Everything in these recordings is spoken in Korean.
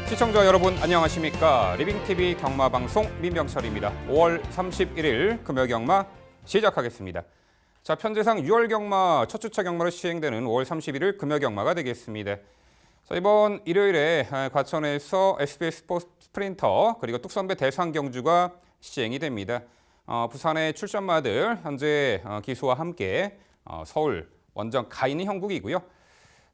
시청자 여러분 안녕하십니까. 리빙TV 경마방송 민병철입니다. 5월 31일 금요경마 시작하겠습니다. 자, 편제상 6월 경마 첫 주차 경마로 시행되는 5월 31일 금요경마가 되겠습니다. 자, 이번 일요일에 과천에서 SBS 스포츠 스프린터 그리고 뚝선배 대상 경주가 시행이 됩니다. 부산의 출전마들 현재 기수와 함께 서울 원정 가 있는 형국이고요.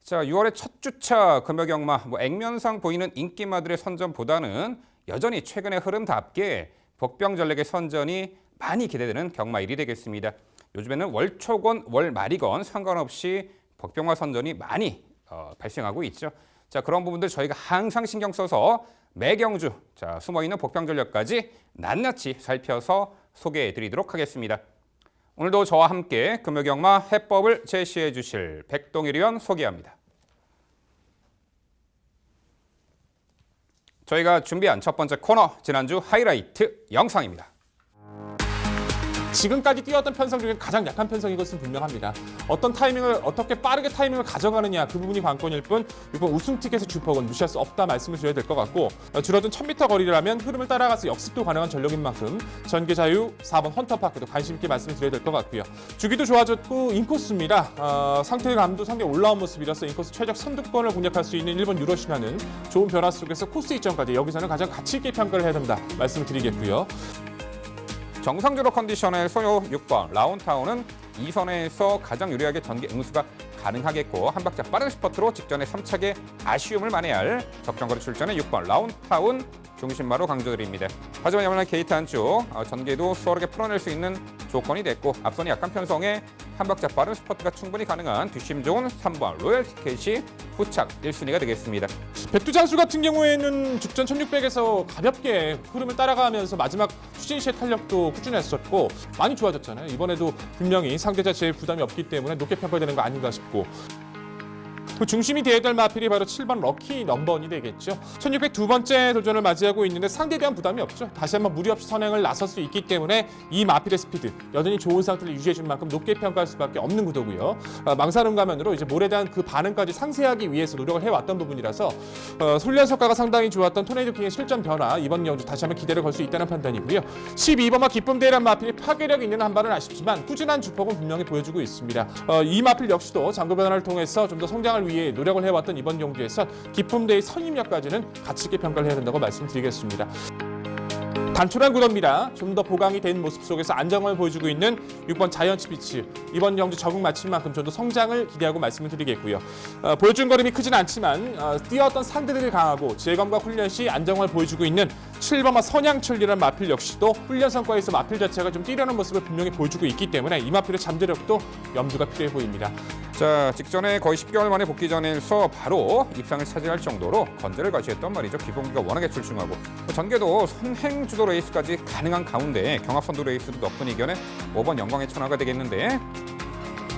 자, 6월의 첫 주차 금요경마 액면상 보이는 인기마들의 선전보다는 여전히 최근의 흐름답게 복병전력의 선전이 많이 기대되는 경마일이 되겠습니다. 요즘에는 월초건 월말이건 상관없이 복병마 선전이 많이 발생하고 있죠. 자, 그런 부분들 저희가 항상 신경 써서 매경주 숨어있는 복병전력까지 낱낱이 살펴서 소개해드리도록 하겠습니다. 오늘도 저와 함께 금요경마 해법을 제시해 주실 백동일 의원 소개합니다. 저희가 준비한 첫 번째 코너, 지난주 하이라이트 영상입니다. 지금까지 뛰어왔던 편성 중에 가장 약한 편성인 것은 분명합니다. 어떤 타이밍을 어떻게 빠르게 타이밍을 가져가느냐 그 부분이 관건일 뿐 이번 우승 티켓의 주폭은 무시할 수 없다 말씀을 드려야 될 것 같고 줄어든 1000m 거리라면 흐름을 따라가서 역습도 가능한 전력인 만큼 전개자유 4번 헌터파크도 관심 있게 말씀을 드려야 될 것 같고요. 주기도 좋아졌고 인코스입니다. 상태감도 상당히 올라온 모습이라서 인코스 최적 선두권을 공략할 수 있는 일본 유로 신화는 좋은 변화 속에서 코스 이점까지 여기서는 가장 가치 있게 평가를 해야 된다 말씀을 드리겠고요. 정상주로 컨디션의 소요 6번 라운타운은 2선에서 가장 유리하게 전개 응수가 가능하겠고 한 박자 빠른 스퍼트로 직전에 3착의 아쉬움을 만회할 적정거리 출전의 6번 라운타운 중심마로 강조드립니다. 하지만 이번에 게이트 안쪽 전개도 수월하게 풀어낼 수 있는 조건이 됐고 앞선이 약간 편성에 한 박자 빠른 스퍼트가 충분히 가능한 뒷심 좋은 3번 로열 티켓이 후착 1순위가 되겠습니다. 백두장수 같은 경우에는 직전 1600에서 가볍게 흐름을 따라가면서 마지막 추진 시의 탄력도 꾸준했었고 많이 좋아졌잖아요. 이번에도 분명히 상대 자체에 부담이 없기 때문에 높게 평가되는 거 아닌가 싶고 그 중심이 되어야 될 마필이 바로 7번 럭키 넘버원이 되겠죠. 1602번째 도전을 맞이하고 있는데 상대에 대한 부담이 없죠. 다시 한번 무리 없이 선행을 나설 수 있기 때문에 이 마필의 스피드 여전히 좋은 상태를 유지해 줄 만큼 높게 평가할 수밖에 없는 구도고요. 망사름 가면으로 이제 몰에 대한 그 반응까지 상쇄하기 위해서 노력을 해왔던 부분이라서 훈련 성과가 상당히 좋았던 토네이도 킹의 실전 변화 이번 경주 다시 한번 기대를 걸 수 있다는 판단이고요. 12번마 기쁨대란 마필이 파괴력 있는 한 발은 아쉽지만 꾸준한 주폭은 분명히 보여주고 있습니다. 이 마필 역시도 장구 변화를 통해서 좀 더 성장을 위해 노력을 해왔던 이번 경주에서 기쁨대의 선임력까지는 가치 있게 평가를 해야 된다고 말씀드리겠습니다. 단촐한 구도입니다. 좀 더 보강이 된 모습 속에서 안정을 보여주고 있는 6번 자이언츠 비치. 이번 경주 적응 마친 만큼 좀 더 성장을 기대하고 말씀을 드리겠고요. 보여준 걸음이 크진 않지만 뛰어왔던 상대들이 강하고 재검과 훈련 시 안정을 보여주고 있는 7번마 선양철이라는 마필 역시도 훈련 성과에서 마필 자체가 좀 뛰려는 모습을 분명히 보여주고 있기 때문에 이 마필의 잠재력도 염두가 필요해 보입니다. 자, 직전에 거의 10개월 만에 복귀전에서 바로 입상을 차지할 정도로 건재를 과시했던 말이죠. 기본기가 워낙에 출중하고 전개도 선행 주도 레이스까지 가능한 가운데 경합선두 레이스도 넉분히 이겨낸 5번 영광의 천하가 되겠는데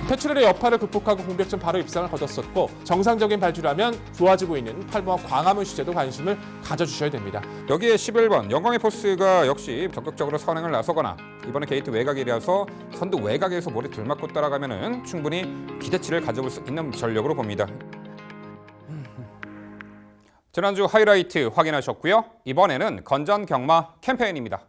패출의 여파를 극복하고 공백전 바로 입상을 거뒀었고 정상적인 발주라면 좋아지고 있는 8번 광화문 시제도 관심을 가져주셔야 됩니다. 여기에 11번 영광의 포스가 역시 적극적으로 선행을 나서거나 이번에 게이트 외곽이라서 선두 외곽에서 몰에 들맞고 따라가면은 충분히 기대치를 가져볼 수 있는 전력으로 봅니다. 지난주 하이라이트 확인하셨고요. 이번에는 건전 경마 캠페인입니다.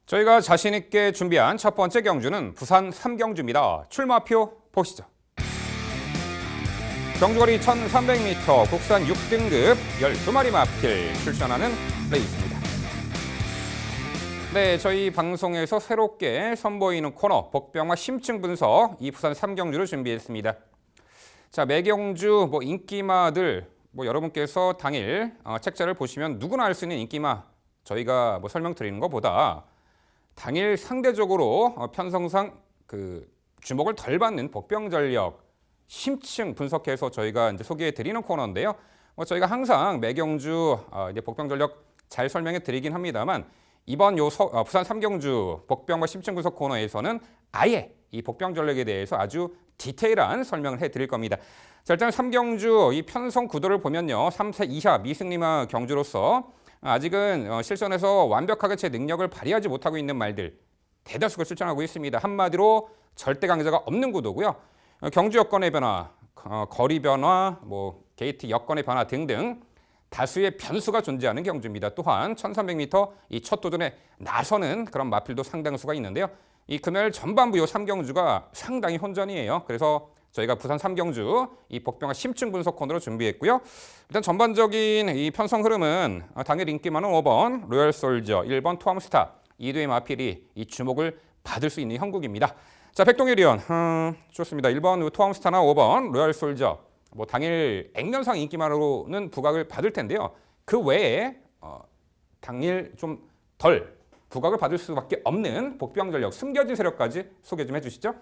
저희가 자신 있게 준비한 첫 번째 경주는 부산 3경주입니다. 출마표 보시죠. 경주거리 1300m, 국산 6등급 12마리 마필 출전하는 레이스입니다. 네, 저희 방송에서 새롭게 선보이는 코너 복병마 심층 분석 이 부산 3경주를 준비했습니다. 자, 매경주 인기마들 여러분께서 당일 책자를 보시면 누구나 알 수 있는 인기마 저희가 설명드리는 것보다 당일 상대적으로 편성상 주목을 덜 받는 복병 전력 심층 분석해서 저희가 이제 소개해 드리는 코너인데요. 저희가 항상 매경주 이제 복병 전력 잘 설명해 드리긴 합니다만 이번 부산 3경주 복병과 심층 분석 코너에서는 아예 이 복병 전력에 대해서 아주 디테일한 설명을 해 드릴 겁니다. 자, 일단 3경주 이 편성 구도를 보면요. 3세 이하 미승리마 경주로서 아직은 실전에서 완벽하게 제 능력을 발휘하지 못하고 있는 말들 대다수가 출전하고 있습니다. 한마디로 절대 강자가 없는 구도고요. 경주 여건의 변화, 거리 변화, 게이트 여건의 변화 등등 다수의 변수가 존재하는 경주입니다. 또한 1300m 이 첫 도전에 나서는 그런 마필도 상당수가 있는데요. 이 금요일 전반부 요 3경주가 상당히 혼전이에요. 그래서 저희가 부산 3경주 이 복병과 심층 분석 코너로 준비했고요. 일단 전반적인 이 편성 흐름은 당일 인기 많은 5번 로열 솔저, 1번 투암스타, 2도의 마필이 이 주목을 받을 수 있는 형국입니다. 자, 백동일 위원, 좋습니다. 1번 투암스타나 5번 로열 솔저, 당일 액면상 인기만으로는 부각을 받을 텐데요. 그 외에 당일 좀 덜 부각을 받을 수밖에 없는 복병 전력, 숨겨진 세력까지 소개 좀 해주시죠.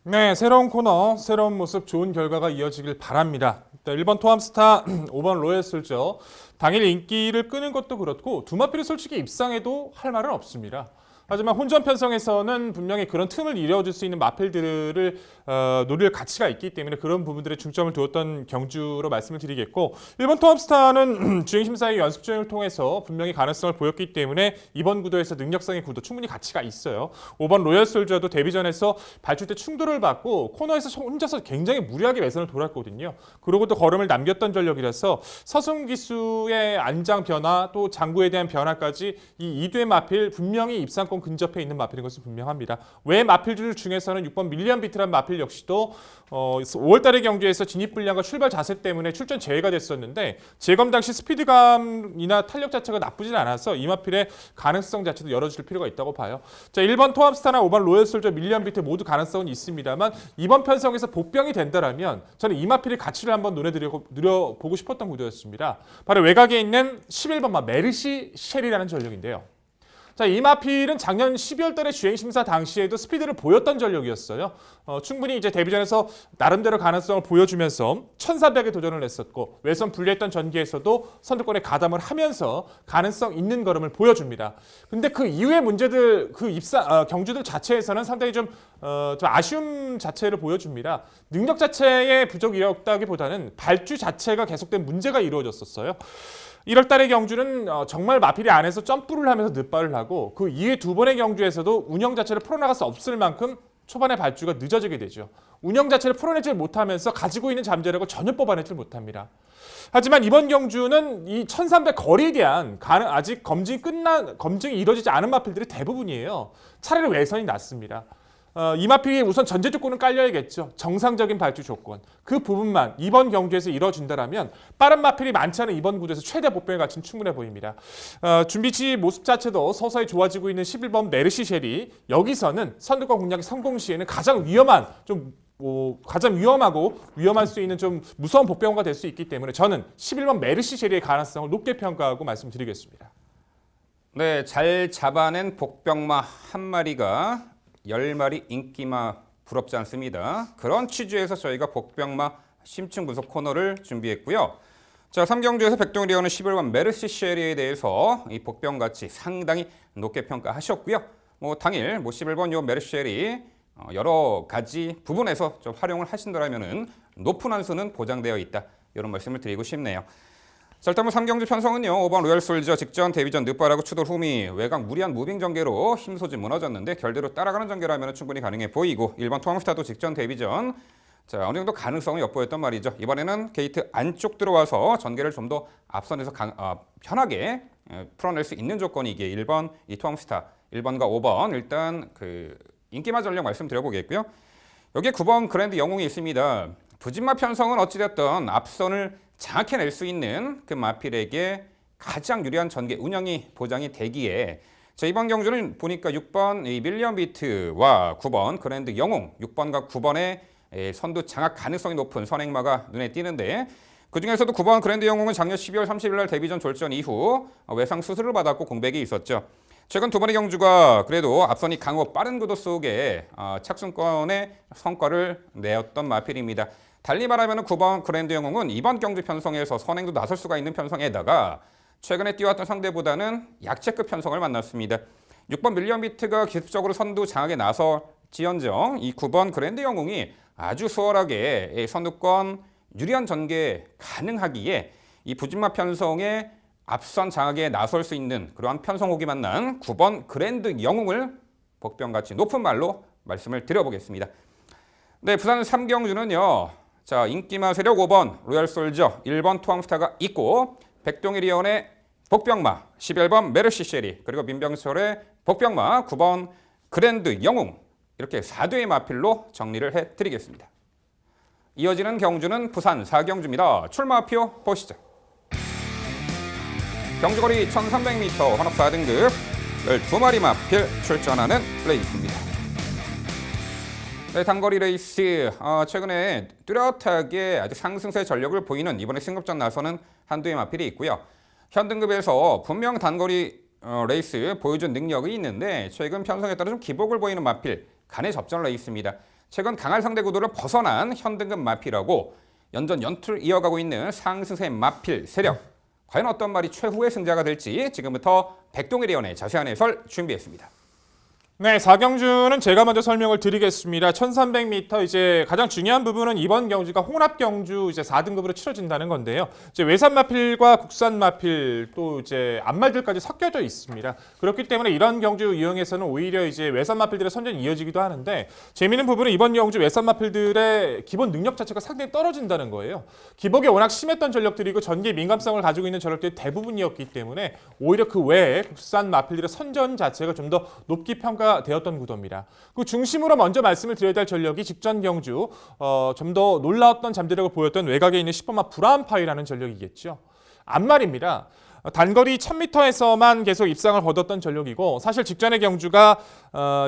네, 새로운 코너, 새로운 모습, 좋은 결과가 이어지길 바랍니다. 1번 토암스타, 5번 로열 솔저. 당일 인기를 끄는 것도 그렇고 두 마필이 솔직히 입상해도 할 말은 없습니다. 하지만 혼전 편성에서는 분명히 그런 틈을 이뤄줄 수 있는 마필들을 노릴 가치가 있기 때문에 그런 부분들에 중점을 두었던 경주로 말씀을 드리겠고 1번 토합스타는 주행심사의 연습 주행을 통해서 분명히 가능성을 보였기 때문에 이번 구도에서 능력상의 구도 충분히 가치가 있어요. 5번 로열솔저도 데뷔전에서 발출 때 충돌을 받고 코너에서 혼자서 굉장히 무리하게 외선을 돌았거든요. 그러고 또 걸음을 남겼던 전력이라서 서승 기수의 안장 변화 또 장구에 대한 변화까지 이 2대 마필 분명히 입상권 근접해 있는 마필인 것은 분명합니다. 외 마필들 중에서는 6번 밀리언 비트란 마필 역시도 5월달의 경주에서 진입 분량과 출발 자세 때문에 출전 제외가 됐었는데 재검 당시 스피드감이나 탄력 자체가 나쁘진 않아서 이 마필의 가능성 자체도 열어줄 필요가 있다고 봐요. 자, 1번 토합스타나 5번 로열솔저, 밀리언 비트 모두 가능성은 있습니다만 이번 편성에서 복병이 된다라면 저는 이 마필의 가치를 한번 눈에 들여보고 싶었던 구도였습니다. 바로 외곽에 있는 11번마 메르시 쉘이라는 전력인데요. 자, 이 마필은 작년 12월 달에 주행 심사 당시에도 스피드를 보였던 전력이었어요. 충분히 이제 데뷔전에서 나름대로 가능성을 보여주면서 1400에 도전을 했었고 외선 분리했던 전기에서도 선두권에 가담을 하면서 가능성 있는 걸음을 보여줍니다. 근데 그 이후의 문제들, 경주들 자체에서는 상당히 좀 아쉬움 자체를 보여줍니다. 능력 자체의 부족이었다기보다는 발주 자체가 계속된 문제가 이루어졌었어요. 1월 달의 경주는 정말 마필이 안에서 점프를 하면서 늑발을 하고 그 이후에 두 번의 경주에서도 운영 자체를 풀어나갈 수 없을 만큼 초반에 발주가 늦어지게 되죠. 운영 자체를 풀어내지 못하면서 가지고 있는 잠재력을 전혀 뽑아내지 못합니다. 하지만 이번 경주는 이 1300 거리에 대한 아직 검증이 이루어지지 않은 마필들이 대부분이에요. 차라리 외선이 낫습니다. 이 마필이 우선 전제 조건은 깔려야겠죠. 정상적인 발주 조건. 그 부분만 이번 경주에서 이뤄진다면 빠른 마필이 많지 않은 이번 구도에서 최대 복병의 가치는 충분해 보입니다. 준비치 모습 자체도 서서히 좋아지고 있는 11번 메르시 쉘이 여기서는 선두권 공략이 성공 시에는 가장 위험하고 위험할 수 있는 좀 무서운 복병가 될 수 있기 때문에 저는 11번 메르시 쉘의 가능성을 높게 평가하고 말씀드리겠습니다. 네, 잘 잡아낸 복병마 한 마리가 10마리 인기마 부럽지 않습니다. 그런 취지에서 저희가 복병마 심층 분석 코너를 준비했고요. 자, 3경주에서 백동일 의원은 11번 메르시 쉘에 대해서 이 복병 가치 상당히 높게 평가하셨고요. 당일 11번 요 메르시 쉘이 여러 가지 부분에서 좀 활용을 하신다면은 높은 한 수는 보장되어 있다. 이런 말씀을 드리고 싶네요. 자, 일단 3경주 편성은요. 5번 로열 솔저 직전 데뷔전 늑발하고 추돌 후미 외곽 무리한 무빙 전개로 힘소지 무너졌는데 결대로 따라가는 전개라면 충분히 가능해 보이고 1번 투항스타도 직전 데뷔전 어느 정도 가능성을 엿보였단 말이죠. 이번에는 게이트 안쪽 들어와서 전개를 좀 더 앞선에서 편하게 풀어낼 수 있는 조건이 이게 1번 이 투항스타 1번과 5번 일단 인기마 전력 말씀드려보겠고요. 여기에 9번 그랜드 영웅이 있습니다. 부진마 편성은 어찌됐든 앞선을 장악해낼 수 있는 그 마필에게 가장 유리한 전개 운영이 보장이 되기에 이번 경주는 보니까 6번 이 밀리언 비트와 9번 그랜드 영웅 6번과 9번의 선두 장악 가능성이 높은 선행마가 눈에 띄는데 그중에서도 9번 그랜드 영웅은 작년 12월 30일 날 데뷔전 졸전 이후 외상 수술을 받았고 공백이 있었죠. 최근 두 번의 경주가 그래도 앞선이 강호 빠른 구도 속에 착순권의 성과를 내었던 마필입니다. 달리 말하면 9번 그랜드 영웅은 이번 경주 편성에서 선행도 나설 수가 있는 편성에다가 최근에 뛰어왔던 상대보다는 약체급 편성을 만났습니다. 6번 밀리언비트가 기습적으로 선두 장악에 나설지언정 이 9번 그랜드 영웅이 아주 수월하게 선두권 유리한 전개 가능하기에 이 부진마 편성에 앞선 장악에 나설 수 있는 그러한 편성호기 만난 9번 그랜드 영웅을 복병같이 높은 말로 말씀을 드려보겠습니다. 네, 부산 3경주는요. 자, 인기마 세력 5번 로얄솔저, 1번 투항스타가 있고 백동일위원의 복병마, 11번 메르시쉐리, 그리고 민병철의 복병마, 9번 그랜드 영웅 이렇게 4대의 마필로 정리를 해드리겠습니다. 이어지는 경주는 부산 4경주입니다. 출마표 보시죠. 경주거리 1300m 환합 4등급 12마리 마필 출전하는 레이스입니다. 네, 단거리 레이스 최근에 뚜렷하게 아주 상승세 전력을 보이는 이번에 승급전 나서는 한두의 마필이 있고요. 현등급에서 분명 단거리 레이스 보여준 능력이 있는데 최근 편성에 따라 좀 기복을 보이는 마필 간의 접전 레이스입니다. 최근 강한 상대 구도를 벗어난 현등급 마필하고 연전 연투를 이어가고 있는 상승세 마필 세력. 과연 어떤 말이 최후의 승자가 될지 지금부터 백동일위원의 자세한 해설 준비했습니다. 네, 4경주는 제가 먼저 설명을 드리겠습니다. 1300m 이제 가장 중요한 부분은 이번 경주가 혼합 경주 이제 4등급으로 치러진다는 건데요. 이제 외산 마필과 국산 마필 또 이제 앞말들까지 섞여져 있습니다. 그렇기 때문에 이런 경주 이용해서는 오히려 이제 외산 마필들의 선전이 이어지기도 하는데 재미있는 부분은 이번 경주 외산 마필들의 기본 능력 자체가 상당히 떨어진다는 거예요. 기복이 워낙 심했던 전력들이고 전기에 민감성을 가지고 있는 전력들이 대부분이었기 때문에 오히려 그 외에 국산 마필들의 선전 자체가 좀 더 높게 되었던 구도입니다. 그 중심으로 먼저 말씀을 드려야 될 전력이 직전 경주 좀 더 놀라웠던 잠재력을 보였던 외곽에 있는 10번마 브라운파이라는 전력이겠죠. 앞말입니다. 단거리 1000m에서만 계속 입상을 거뒀던 전력이고 사실 직전의 경주가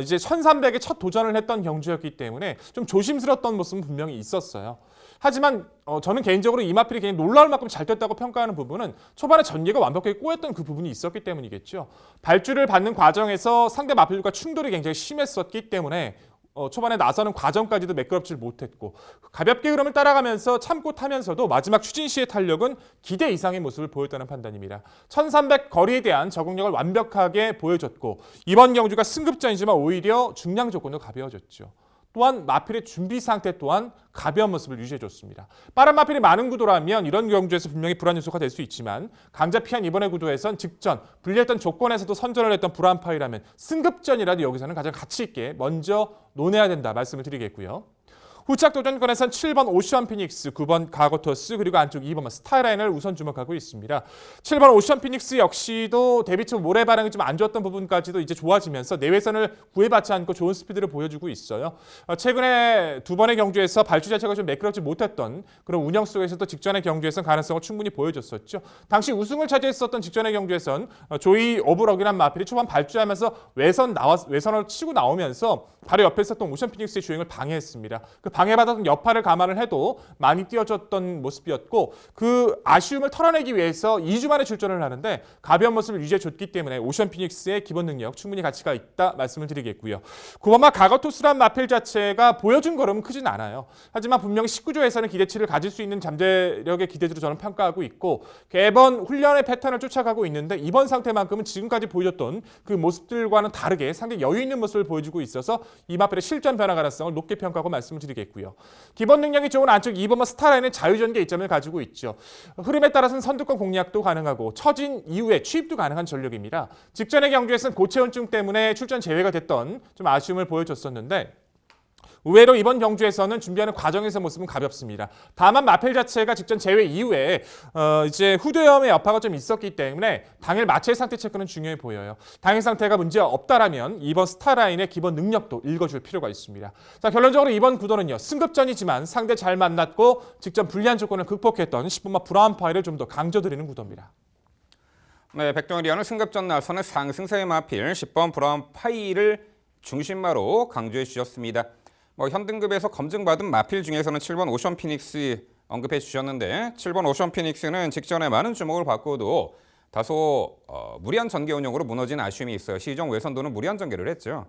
이제 1300에 첫 도전을 했던 경주였기 때문에 좀 조심스러웠던 모습은 분명히 있었어요. 하지만 저는 개인적으로 이 마필이 그냥 놀라울 만큼 잘 됐다고 평가하는 부분은 초반에 전개가 완벽하게 꼬였던 그 부분이 있었기 때문이겠죠. 발주를 받는 과정에서 상대 마필과 충돌이 굉장히 심했었기 때문에 초반에 나서는 과정까지도 매끄럽지 못했고 가볍게 흐름을 따라가면서 참고 타면서도 마지막 추진 시의 탄력은 기대 이상의 모습을 보였다는 판단입니다. 1300 거리에 대한 적응력을 완벽하게 보여줬고 이번 경주가 승급전이지만 오히려 중량 조건도 가벼워졌죠. 또한 마필의 준비 상태 또한 가벼운 모습을 유지해줬습니다. 빠른 마필이 많은 구도라면 이런 경주에서 분명히 불안 요소가 될 수 있지만 강자 피한 이번의 구도에선 직전 불리했던 조건에서도 선전을 했던 브라운파이라면 승급전이라도 여기서는 가장 가치 있게 먼저 논해야 된다 말씀을 드리겠고요. 후착 도전권에선 7번 오션 피닉스, 9번 가고토스 그리고 안쪽 2번 스타일라인을 우선 주목하고 있습니다. 7번 오션 피닉스 역시도 데뷔 초 모래 반응이 좀 안 좋았던 부분까지도 이제 좋아지면서 내외선을 구애받지 않고 좋은 스피드를 보여주고 있어요. 최근에 두 번의 경주에서 발주 자체가 좀 매끄럽지 못했던 그런 운영 속에서도 직전의 경주에선 가능성을 충분히 보여줬었죠. 당시 우승을 차지했었던 직전의 경주에선 조이 오브럭이란 마필이 초반 발주하면서 외선을 치고 나오면서 바로 옆에 있었던 오션 피닉스의 주행을 방해했습니다. 그 방해받았던 여파를 감안을 해도 많이 뛰어줬던 모습이었고 그 아쉬움을 털어내기 위해서 2주 만에 출전을 하는데 가벼운 모습을 유지해줬기 때문에 오션 피닉스의 기본 능력 충분히 가치가 있다 말씀을 드리겠고요. 9번마 가거토스란 마필 자체가 보여준 걸음은 크진 않아요. 하지만 분명히 19조에서는 기대치를 가질 수 있는 잠재력의 기대주로 저는 평가하고 있고 개번 훈련의 패턴을 쫓아가고 있는데 이번 상태만큼은 지금까지 보여줬던 그 모습들과는 다르게 상당히 여유 있는 모습을 보여주고 있어서 이 마필의 실전 변화 가능성을 높게 평가하고 말씀을 드리겠고요. 기본 능력이 좋은 안쪽 2번마 스타라인은 자유전개 이점을 가지고 있죠. 흐름에 따라서는 선두권 공략도 가능하고 처진 이후에 취입도 가능한 전력입니다. 직전의 경주에서는 고체온증 때문에 출전 제외가 됐던 좀 아쉬움을 보여줬었는데 의외로 이번 경주에서는 준비하는 과정에서 모습은 가볍습니다. 다만 마필 자체가 직전 제외 이후에 이제 후두염의 여파가 좀 있었기 때문에 당일 마체 상태 체크는 중요해 보여요. 당일 상태가 문제 없다라면 이번 스타라인의 기본 능력도 읽어줄 필요가 있습니다. 자, 결론적으로 이번 구도는요. 승급전이지만 상대 잘 만났고 직전 불리한 조건을 극복했던 10번마 브라운파이를 좀 더 강조드리는 구도입니다. 네, 백동일위원은 승급전 나서는 상승세의 마필 10번 브라운파이를 중심마로 강조해 주셨습니다. 현등급에서 검증받은 마필 중에서는 7번 오션 피닉스 언급해 주셨는데 7번 오션 피닉스는 직전에 많은 주목을 받고도 다소 무리한 전개 운영으로 무너진 아쉬움이 있어요. 시정 외선도는 무리한 전개를 했죠.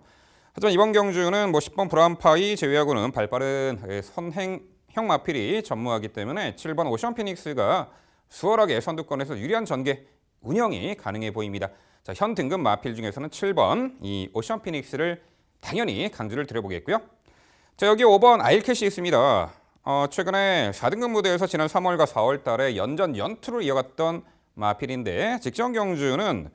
하지만 이번 경주는 10번 브라운파이 제외하고는 발빠른 선행 형 마필이 전무하기 때문에 7번 오션 피닉스가 수월하게 선두권에서 유리한 전개 운영이 가능해 보입니다. 자, 현 등급 마필 중에서는 7번 이 오션 피닉스를 당연히 강조를 드려보겠고요. 자, 여기 5번 아일캣이 있습니다. 최근에 4등급 무대에서 지난 3월과 4월 달에 연전 연투를 이어갔던 마필인데 직전 경주는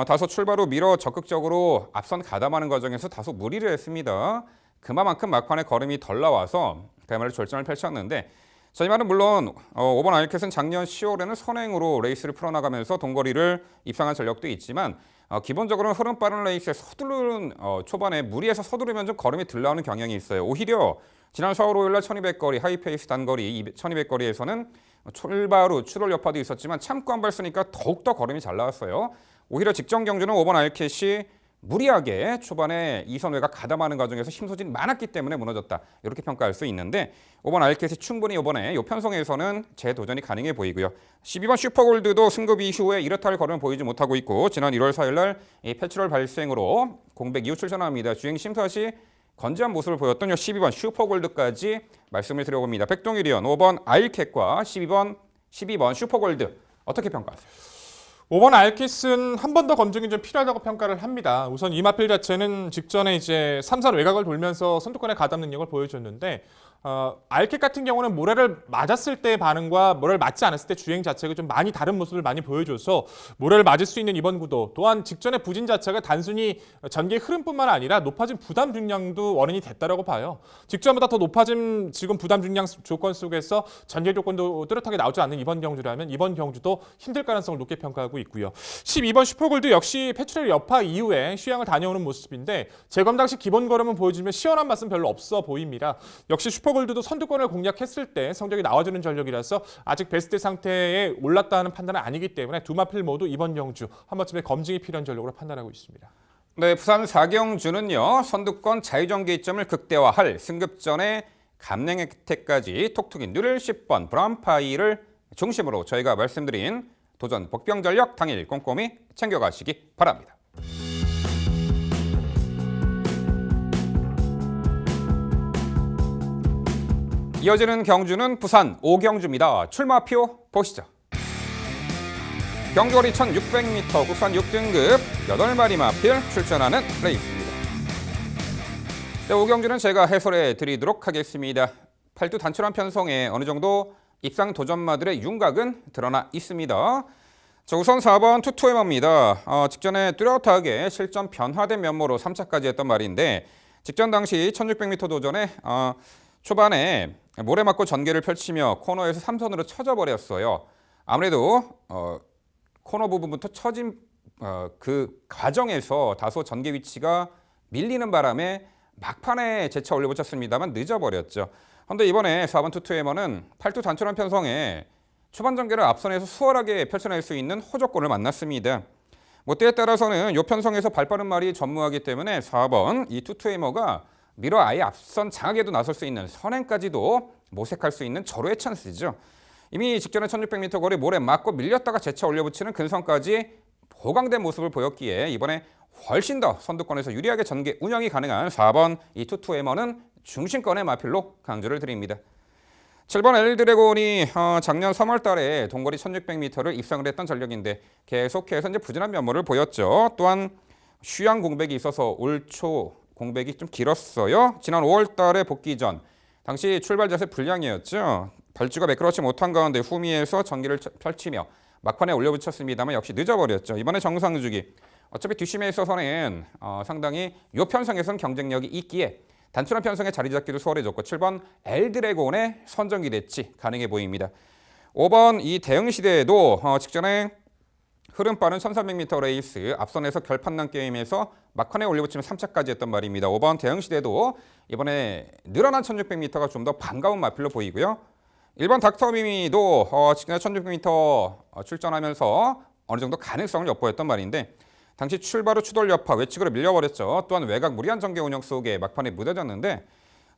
다소 출발 후 밀어 적극적으로 앞선 가담하는 과정에서 다소 무리를 했습니다. 그만큼 막판에 걸음이 덜 나와서 그야말로 절정을 펼쳤는데 자, 이 말은 물론 5번 아일캣은 작년 10월에는 선행으로 레이스를 풀어나가면서 동거리를 입상한 전력도 있지만 기본적으로는 흐름 빠른 레이스에 서두르는 초반에 무리해서 서두르면 좀 걸음이 덜 나오는 경향이 있어요. 오히려 지난 4월 5일 날 1200거리 하이페이스 단거리 1200거리에서는 출발 후 추돌 여파도 있었지만 참고 한 발 쓰니까 더욱더 걸음이 잘 나왔어요. 오히려 직전 경주는 5번 아일캣이 무리하게 초반에 이선회가 가담하는 과정에서 힘소진이 많았기 때문에 무너졌다. 이렇게 평가할 수 있는데 5번 아일캣이 충분히 이번에 이 편성에서는 재도전이 가능해 보이고요. 12번 슈퍼골드도 승급 이후에 이렇다 할 걸음을 보이지 못하고 있고 지난 1월 4일 날 패출월 발생으로 공백 이후 출전합니다. 주행 심사 시 건재한 모습을 보였던 12번 슈퍼골드까지 말씀을 드려봅니다. 백동일위원 5번 아일캣과 12번 슈퍼골드 어떻게 평가하세요? 5번 알킷은 한 번 더 검증이 좀 필요하다고 평가를 합니다. 우선 이 마필 자체는 직전에 이제 3선 외곽을 돌면서 선두권의 가담 능력을 보여줬는데 알킷 같은 경우는 모래를 맞았을 때의 반응과 모래를 맞지 않았을 때 주행 자체가 좀 많이 다른 모습을 많이 보여줘서 모래를 맞을 수 있는 이번 구도 또한 직전의 부진 자체가 단순히 전개의 흐름뿐만 아니라 높아진 부담 중량도 원인이 됐다라고 봐요. 직전보다 더 높아진 지금 부담 중량 조건 속에서 전개 조건도 뚜렷하게 나오지 않는 이번 경주라면 이번 경주도 힘들 가능성을 높게 평가하고 있고요. 12번 슈퍼골드 역시 패출의 여파 이후에 휴양을 다녀오는 모습인데 재검 당시 기본 걸음은 보여주면 시원한 맛은 별로 없어 보입니다. 역시 슈퍼골드도 선두권을 공략했을 때 성적이 나와주는 전력이라서 아직 베스트 상태에 올랐다는 판단은 아니기 때문에 두 마필 모두 이번 경주 한 번쯤에 검증이 필요한 전력으로 판단하고 있습니다. 네, 부산 4경주는요. 선두권 자유전개점을 극대화할 승급전의 감량 혜택까지 톡톡이 누릴 10번 브람파이를 중심으로 저희가 말씀드린 도전 복병 전력 당일 꼼꼼히 챙겨가시기 바랍니다. 이어지는 경주는 부산 5경주입니다. 출마표 보시죠. 경주거리 1600m 국산 6등급 8마리 마필 출전하는 레이스입니다. 네, 5경주는 제가 해설해 드리도록 하겠습니다. 팔두 단출한 편성에 어느 정도 입상 도전마들의 윤곽은 드러나 있습니다. 자, 우선 4번 투투에머입니다. 직전에 뚜렷하게 실전 변화된 면모로 3차까지 했던 말인데 직전 당시 1600m 도전에 초반에 모래 맞고 전개를 펼치며 코너에서 3선으로 쳐져버렸어요. 아무래도 코너 부분부터 쳐진 그 과정에서 다소 전개 위치가 밀리는 바람에 막판에 재차 올려붙였습니다만 늦어버렸죠. 그런데 이번에 4번 투투에머는 팔두 단출한 편성에 초반 전개를 앞선에서 수월하게 펼쳐낼 수 있는 호조권을 만났습니다. 때에 따라서는 이 편성에서 발빠른 말이 전무하기 때문에 4번 이 투투에머가 밀어 아예 앞선 장악에도 나설 수 있는 선행까지도 모색할 수 있는 절호의 찬스죠. 이미 직전에 1600m 거리 모래 맞고 밀렸다가 재차 올려붙이는 근성까지 보강된 모습을 보였기에 이번에 훨씬 더 선두권에서 유리하게 전개 운영이 가능한 4번 이 투투에머는 중심권의 마필로 강조를 드립니다. 7번 엘드래곤이 작년 3월 달에 동거리 1600m를 입상을 했던 전력인데 계속해서 이제 부진한 면모를 보였죠. 또한 휴양 공백이 있어서 올 초 공백이 좀 길었어요. 지난 5월 달에 복귀 전 당시 출발 자세 불량이었죠. 발주가 매끄럽지 못한 가운데 후미에서 전기를 펼치며 막판에 올려붙였습니다만 역시 늦어버렸죠. 이번에 정상 주기 어차피 뒷심에 있어서는 상당히 이 편성에서는 경쟁력이 있기에 단순한 편성에 자리 잡기도 수월해졌고 7번 엘드래곤의 선정 기대치 가능해 보입니다. 5번 이 대응시대에도 직전에 흐름 빠른 1300m 레이스 앞선에서 결판난 게임에서 막판에 올려붙이면 3차까지 했던 말입니다. 5번 대응시대도 이번에 늘어난 1600m가 좀 더 반가운 마필로 보이고요. 1번 닥터미미도 직전에 1600m 출전하면서 어느 정도 가능성을 엿보였던 말인데 당시 출발 후 추돌 여파 외측으로 밀려버렸죠. 또한 외곽 무리한 전개 운영 속에 막판에 무뎌졌는데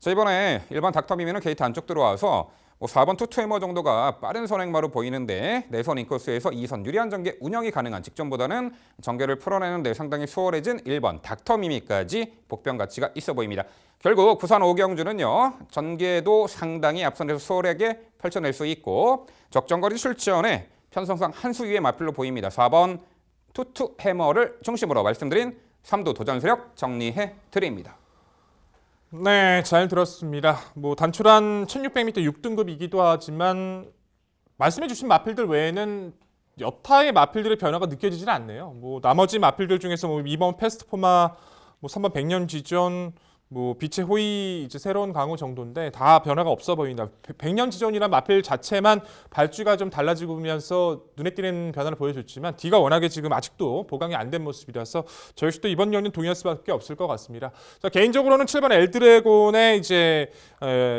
자, 이번에 1번 닥터미미는 게이트 안쪽 들어와서 4번 투투해머 정도가 빠른 선행마로 보이는데 내선 인코스에서 2선 유리한 전개 운영이 가능한 직전보다는 전개를 풀어내는 데 상당히 수월해진 1번 닥터미미까지 복병 가치가 있어 보입니다. 결국 부산 오경주는요. 전개도 상당히 앞선에서 수월하게 펼쳐낼 수 있고 적정거리 출전에 편성상 한 수 위의 마필로 보입니다. 4번 투투해머를 중심으로 말씀드린 3두 도전 세력 정리해 드립니다. 네, 잘 들었습니다. 단출한 1600m 6등급이기도 하지만 말씀해주신 마필들 외에는 여타의 마필들의 변화가 느껴지지는 않네요. 나머지 마필들 중에서 2번 패스트포마, 3번 백년지존, 빛의 호의 이제 새로운 강호 정도인데 다 변화가 없어 보인다. 백년지존이란 마필 자체만 발주가 좀 달라지면서 눈에 띄는 변화를 보여줬지만 D가 워낙에 지금 아직도 보강이 안 된 모습이라서 저희 역시도 이번 연은 동의할 수밖에 없을 것 같습니다. 자, 개인적으로는 7번 엘드래곤의 이제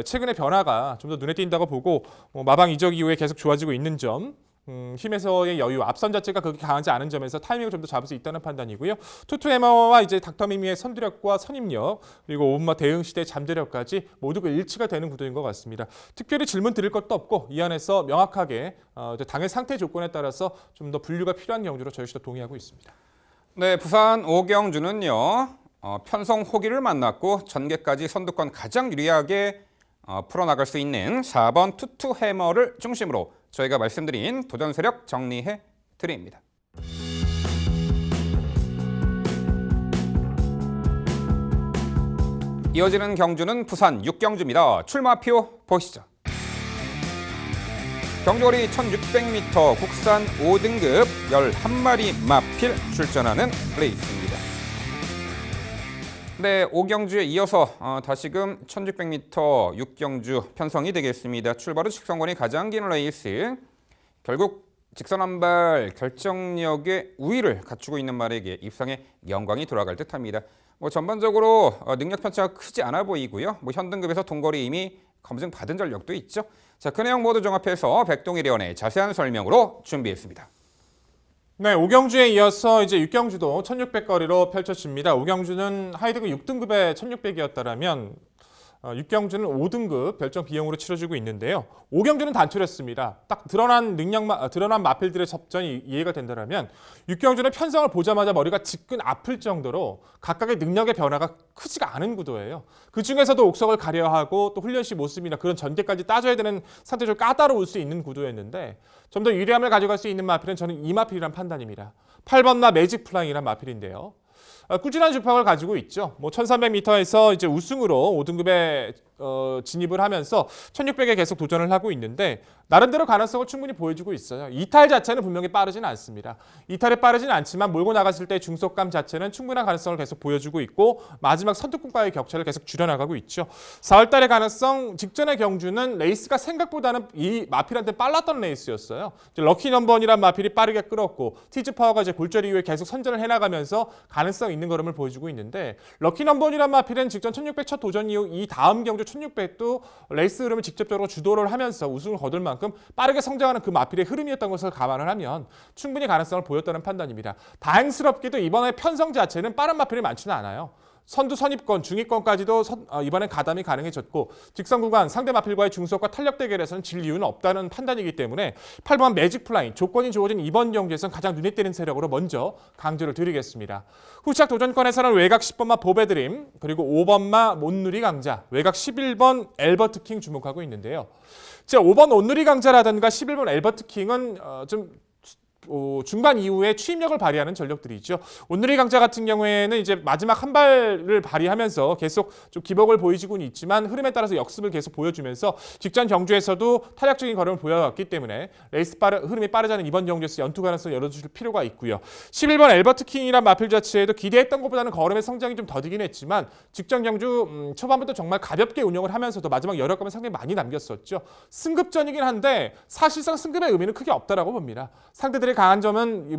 최근의 변화가 좀 더 눈에 띈다고 보고 마방 이적 이후에 계속 좋아지고 있는 점. 힘에서의 여유, 앞선 자체가 그렇게 강하지 않은 점에서 타이밍을 좀 더 잡을 수 있다는 판단이고요. 투투해머와 이제 닥터미미의 선두력과 선임력 그리고 오분마 대응 시대의 잠재력까지 모두 일치가 되는 구도인 것 같습니다. 특별히 질문 드릴 것도 없고 이 안에서 명확하게 당일 상태 조건에 따라서 좀 더 분류가 필요한 경주로 저희 시도 동의하고 있습니다. 네, 부산 오경주는요. 편성 호기를 만났고 전개까지 선두권 가장 유리하게 풀어나갈 수 있는 4번 투투해머를 중심으로 저희가 말씀드린 도전 세력 정리해 드립니다. 이어지는 경주는 부산 6경주입니다. 출마표 보시죠. 경주거리 1600m 국산 5등급 11마리 마필 출전하는 레이스입니다. 네, 5경주에 이어서 다시금 1600m 6경주 편성이 되겠습니다. 출발후 직선권이 가장 긴 레이스. 결국 직선 한발 결정력의 우위를 갖추고 있는 말에게 입상에 영광이 돌아갈 듯합니다. 전반적으로 능력 편차가 크지 않아 보이고요. 현등급에서 동거리 이미 검증받은 전력도 있죠. 자, 그 내용 모두 종합해서 백동일 의원의 자세한 설명으로 준비했습니다. 네, 오경주에 이어서 이제 6경주도 1600거리로 펼쳐집니다. 오경주는 하이드급 6등급의 1600이었다라면 6경주는 5등급 별정 비용으로 치러지고 있는데요. 5경주는 단출했습니다. 딱 드러난 마필들의 접전이 이해가 된다면 6경주는 편성을 보자마자 머리가 지끈 아플 정도로 각각의 능력의 변화가 크지가 않은 구도예요. 그 중에서도 옥석을 가려하고 또 훈련 시 모습이나 그런 전개까지 따져야 되는 상대적으로 까다로울 수 있는 구도였는데 좀 더 유리함을 가져갈 수 있는 마필은 저는 이 마필이란 판단입니다. 8번나 매직 플라잉이란 마필인데요. 꾸준한 주팍을 가지고 있죠. 1300m에서 이제 우승으로 5등급에 진입을 하면서 1600에 계속 도전을 하고 있는데 나름대로 가능성을 충분히 보여주고 있어요. 이탈 자체는 분명히 빠르지는 않습니다. 이탈이 빠르지는 않지만 몰고 나갔을 때 중속감 자체는 충분한 가능성을 계속 보여주고 있고 마지막 선두권과의 격차를 계속 줄여나가고 있죠. 4월달의 가능성 직전의 경주는 레이스가 생각보다는 이 마필한테 빨랐던 레이스였어요. 럭키 넘버원이란 마필이 빠르게 끌었고 티즈 파워가 이제 골절 이후에 계속 선전을 해나가면서 가능성 있는 걸음을 보여주고 있는데 럭키 넘버원이란 마필은 직전 1600 첫 도전 이후 이 다음 경주 1600도 레이스 흐름을 직접적으로 주도를 하면서 우승을 거둘 만큼 빠르게 성장하는 그 마필의 흐름이었던 것을 감안을 하면 충분히 가능성을 보였다는 판단입니다. 다행스럽게도 이번에 편성 자체는 빠른 마필이 많지는 않아요. 선두 선입권, 중위권까지도 이번엔 가담이 가능해졌고 직선 구간 상대 마필과의 중속과 탄력 대결에서는 질 이유는 없다는 판단이기 때문에 8번 매직 플라잉, 조건이 좋아진 이번 경기에서는 가장 눈에 띄는 세력으로 먼저 강조를 드리겠습니다. 후착 도전권에서는 외곽 10번마 보베드림, 그리고 5번마 온누리 강자, 외곽 11번 엘버트 킹 주목하고 있는데요. 5번 온누리 강자라든가 11번 엘버트 킹은 좀 중반 이후에 추임력을 발휘하는 전력들이죠. 온누리 강자 같은 경우에는 이제 마지막 한 발을 발휘하면서 계속 좀 기복을 보이지고는 있지만 흐름에 따라서 역습을 계속 보여주면서 직전 경주에서도 탄력적인 걸음을 보여왔기 때문에 흐름이 빠르자는 이번 경주에서 연투 가능성을 열어줄 필요가 있고요. 11번 엘버트 킹이란 마필 자체에도 기대했던 것보다는 걸음의 성장이 좀 더디긴 했지만 직전 경주 초반부터 정말 가볍게 운영을 하면서도 마지막 여력감을 상당히 많이 남겼었죠. 승급전이긴 한데 사실상 승급의 의미는 크게 없다라고 봅니다. 상대들의 강한 점은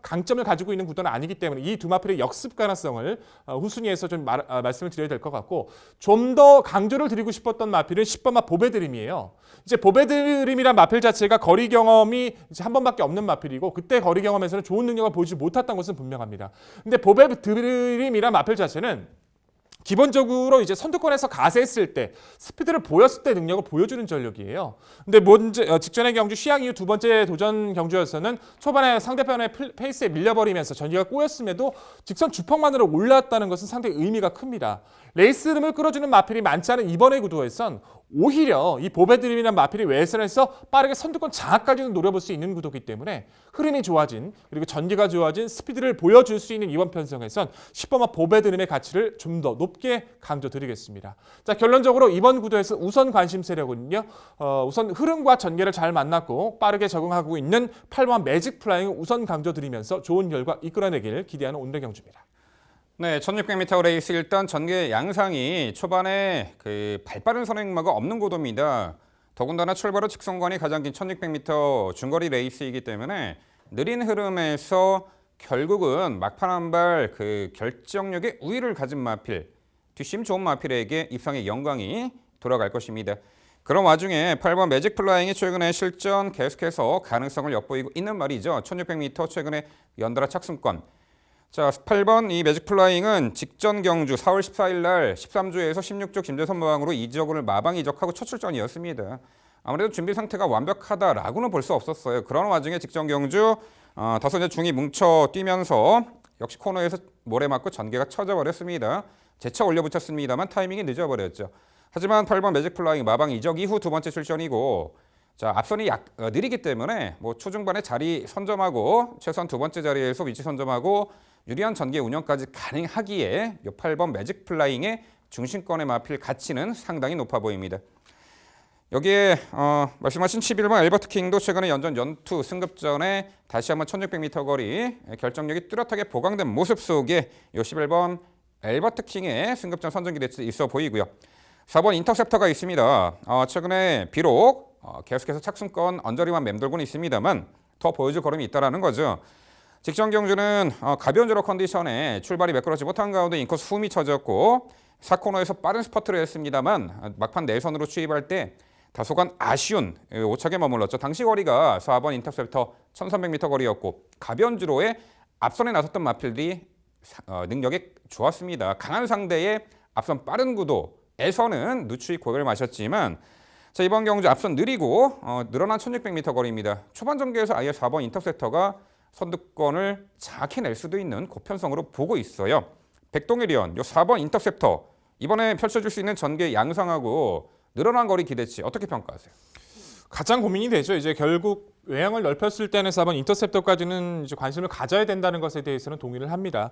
강점을 가지고 있는 구도는 아니기 때문에 이 두 마필의 역습 가능성을 후순위에서 좀 말씀을 드려야 될 것 같고 좀 더 강조를 드리고 싶었던 마필은 10번마 보베드림이에요. 이제 보베드림이란 마필 자체가 거리 경험이 이제 한 번밖에 없는 마필이고 그때 거리 경험에서는 좋은 능력을 보이지 못했던 것은 분명합니다. 근데 보베드림이란 마필 자체는 기본적으로 이제 선두권에서 가세했을 때 스피드를 보였을 때 능력을 보여주는 전력이에요. 근데 직전의 경주 시향 이후 두 번째 도전 경주에서는 초반에 상대편의 페이스에 밀려버리면서 전기가 꼬였음에도 직선 주폭만으로 올라왔다는 것은 상당히 의미가 큽니다. 레이스 흐름을 끌어주는 마필이 많지 않은 이번의 구도에선 오히려 이 보배드림이라는 마필이 외선에서 빠르게 선두권 장악까지도 노려볼 수 있는 구도이기 때문에 흐름이 좋아진 그리고 전개가 좋아진 스피드를 보여줄 수 있는 이번 편성에선 10번마 보배드림의 가치를 좀 더 높게 강조드리겠습니다. 자, 결론적으로 이번 구도에서 우선 관심 세력은요. 우선 흐름과 전개를 잘 만났고 빠르게 적응하고 있는 8번 매직 플라잉을 우선 강조드리면서 좋은 결과 이끌어내길 기대하는 오늘의 경주입니다. 네, 1600m 레이스 일단 전개 양상이 초반에 발빠른 선행마가 없는 구도입니다. 더군다나 출발 후 직선관이 가장 긴 1600m 중거리 레이스이기 때문에 느린 흐름에서 결국은 막판 한 발 결정력의 우위를 가진 마필, 뒷심 좋은 마필에게 입상의 영광이 돌아갈 것입니다. 그런 와중에 8번 매직 플라잉이 최근에 실전 계속해서 가능성을 엿보이고 있는 말이죠. 1600m 최근에 연달아 착승권. 자, 8번 이 매직 플라잉은 직전 경주 4월 14일 날 13조에서 16조 김재선 마방으로 이적을 마방 이적하고 첫 출전이었습니다. 아무래도 준비 상태가 완벽하다라고는 볼 수 없었어요. 그런 와중에 직전 경주 다소 이제 중이 뭉쳐 뛰면서 역시 코너에서 모래 맞고 전개가 쳐져 버렸습니다. 재차 올려붙였습니다만 타이밍이 늦어버렸죠. 하지만 8번 매직 플라잉 마방 이적 이후 두 번째 출전이고 자, 앞선이 느리기 때문에 초중반에 자리 선점하고 최소한 두 번째 자리에서 위치 선점하고 유리한 전개 운영까지 가능하기에 이 8번 매직 플라잉의 중심권의 마필 가치는 상당히 높아 보입니다. 여기에 말씀하신 11번 엘버트 킹도 최근에 연투 승급전에 다시 한번 1600m 거리 결정력이 뚜렷하게 보강된 모습 속에 이 11번 엘버트 킹의 승급전 선전 기대치 있어 보이고요. 4번 인터셉터가 있습니다. 최근에 비록 계속해서 착승권 언저리만 맴돌고는 있습니다만 더 보여줄 걸음이 있다는 거죠. 직전 경주는 가벼운 제로 컨디션에 출발이 매끄러지 못한 가운데 인코스 흠이 쳐졌고 4코너에서 빠른 스퍼트를 했습니다만 막판 내선으로 추입할 때 다소간 아쉬운 오착에 머물렀죠. 당시 거리가 4번 인터셉터 1300m 거리였고 가벼운 주로에 앞선에 나섰던 마필들이 능력이 좋았습니다. 강한 상대의 앞선 빠른 구도에서는 누추익 고개를 마셨지만 자, 이번 경주 앞선 느리고 늘어난 1600m 거리입니다. 초반 전개에서 아예 4번 인터셉터가 선두권을 장악해낼 수도 있는 고편성으로 보고 있어요. 백동일위원, 요 4번 인터셉터 이번에 펼쳐줄 수 있는 전개 양상하고 늘어난 거리 기대치 어떻게 평가하세요? 가장 고민이 되죠. 이제 결국 외형을 넓혔을 때는 4번 인터셉터까지는 이제 관심을 가져야 된다는 것에 대해서는 동의를 합니다.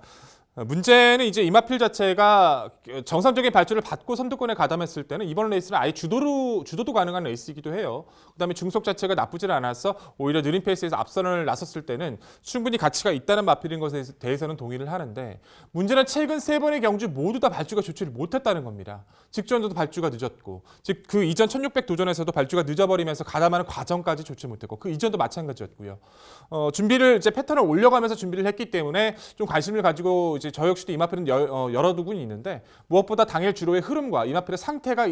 문제는 이제 이마필 자체가 정상적인 발주를 받고 선두권에 가담했을 때는 이번 레이스는 아예 주도도 가능한 레이스이기도 해요. 그다음에 중속 자체가 나쁘질 않아서 오히려 느린 페이스에서 앞선을 나섰을 때는 충분히 가치가 있다는 마필인 것에 대해서는 동의를 하는데 문제는 최근 세 번의 경주 모두 다 발주가 좋지를 못했다는 겁니다. 직전에도 발주가 늦었고 즉 그 이전 1600 도전에서도 발주가 늦어버리면서 가담하는 과정까지 좋지 못했고 그 이전도 마찬가지였고요. 준비를 이제 패턴을 올려가면서 준비를 했기 때문에 좀 관심을 가지고 이제 저 역시도 이마필은 열어두고는 있는데 무엇보다 당일 주로의 흐름과 이마필의 상태가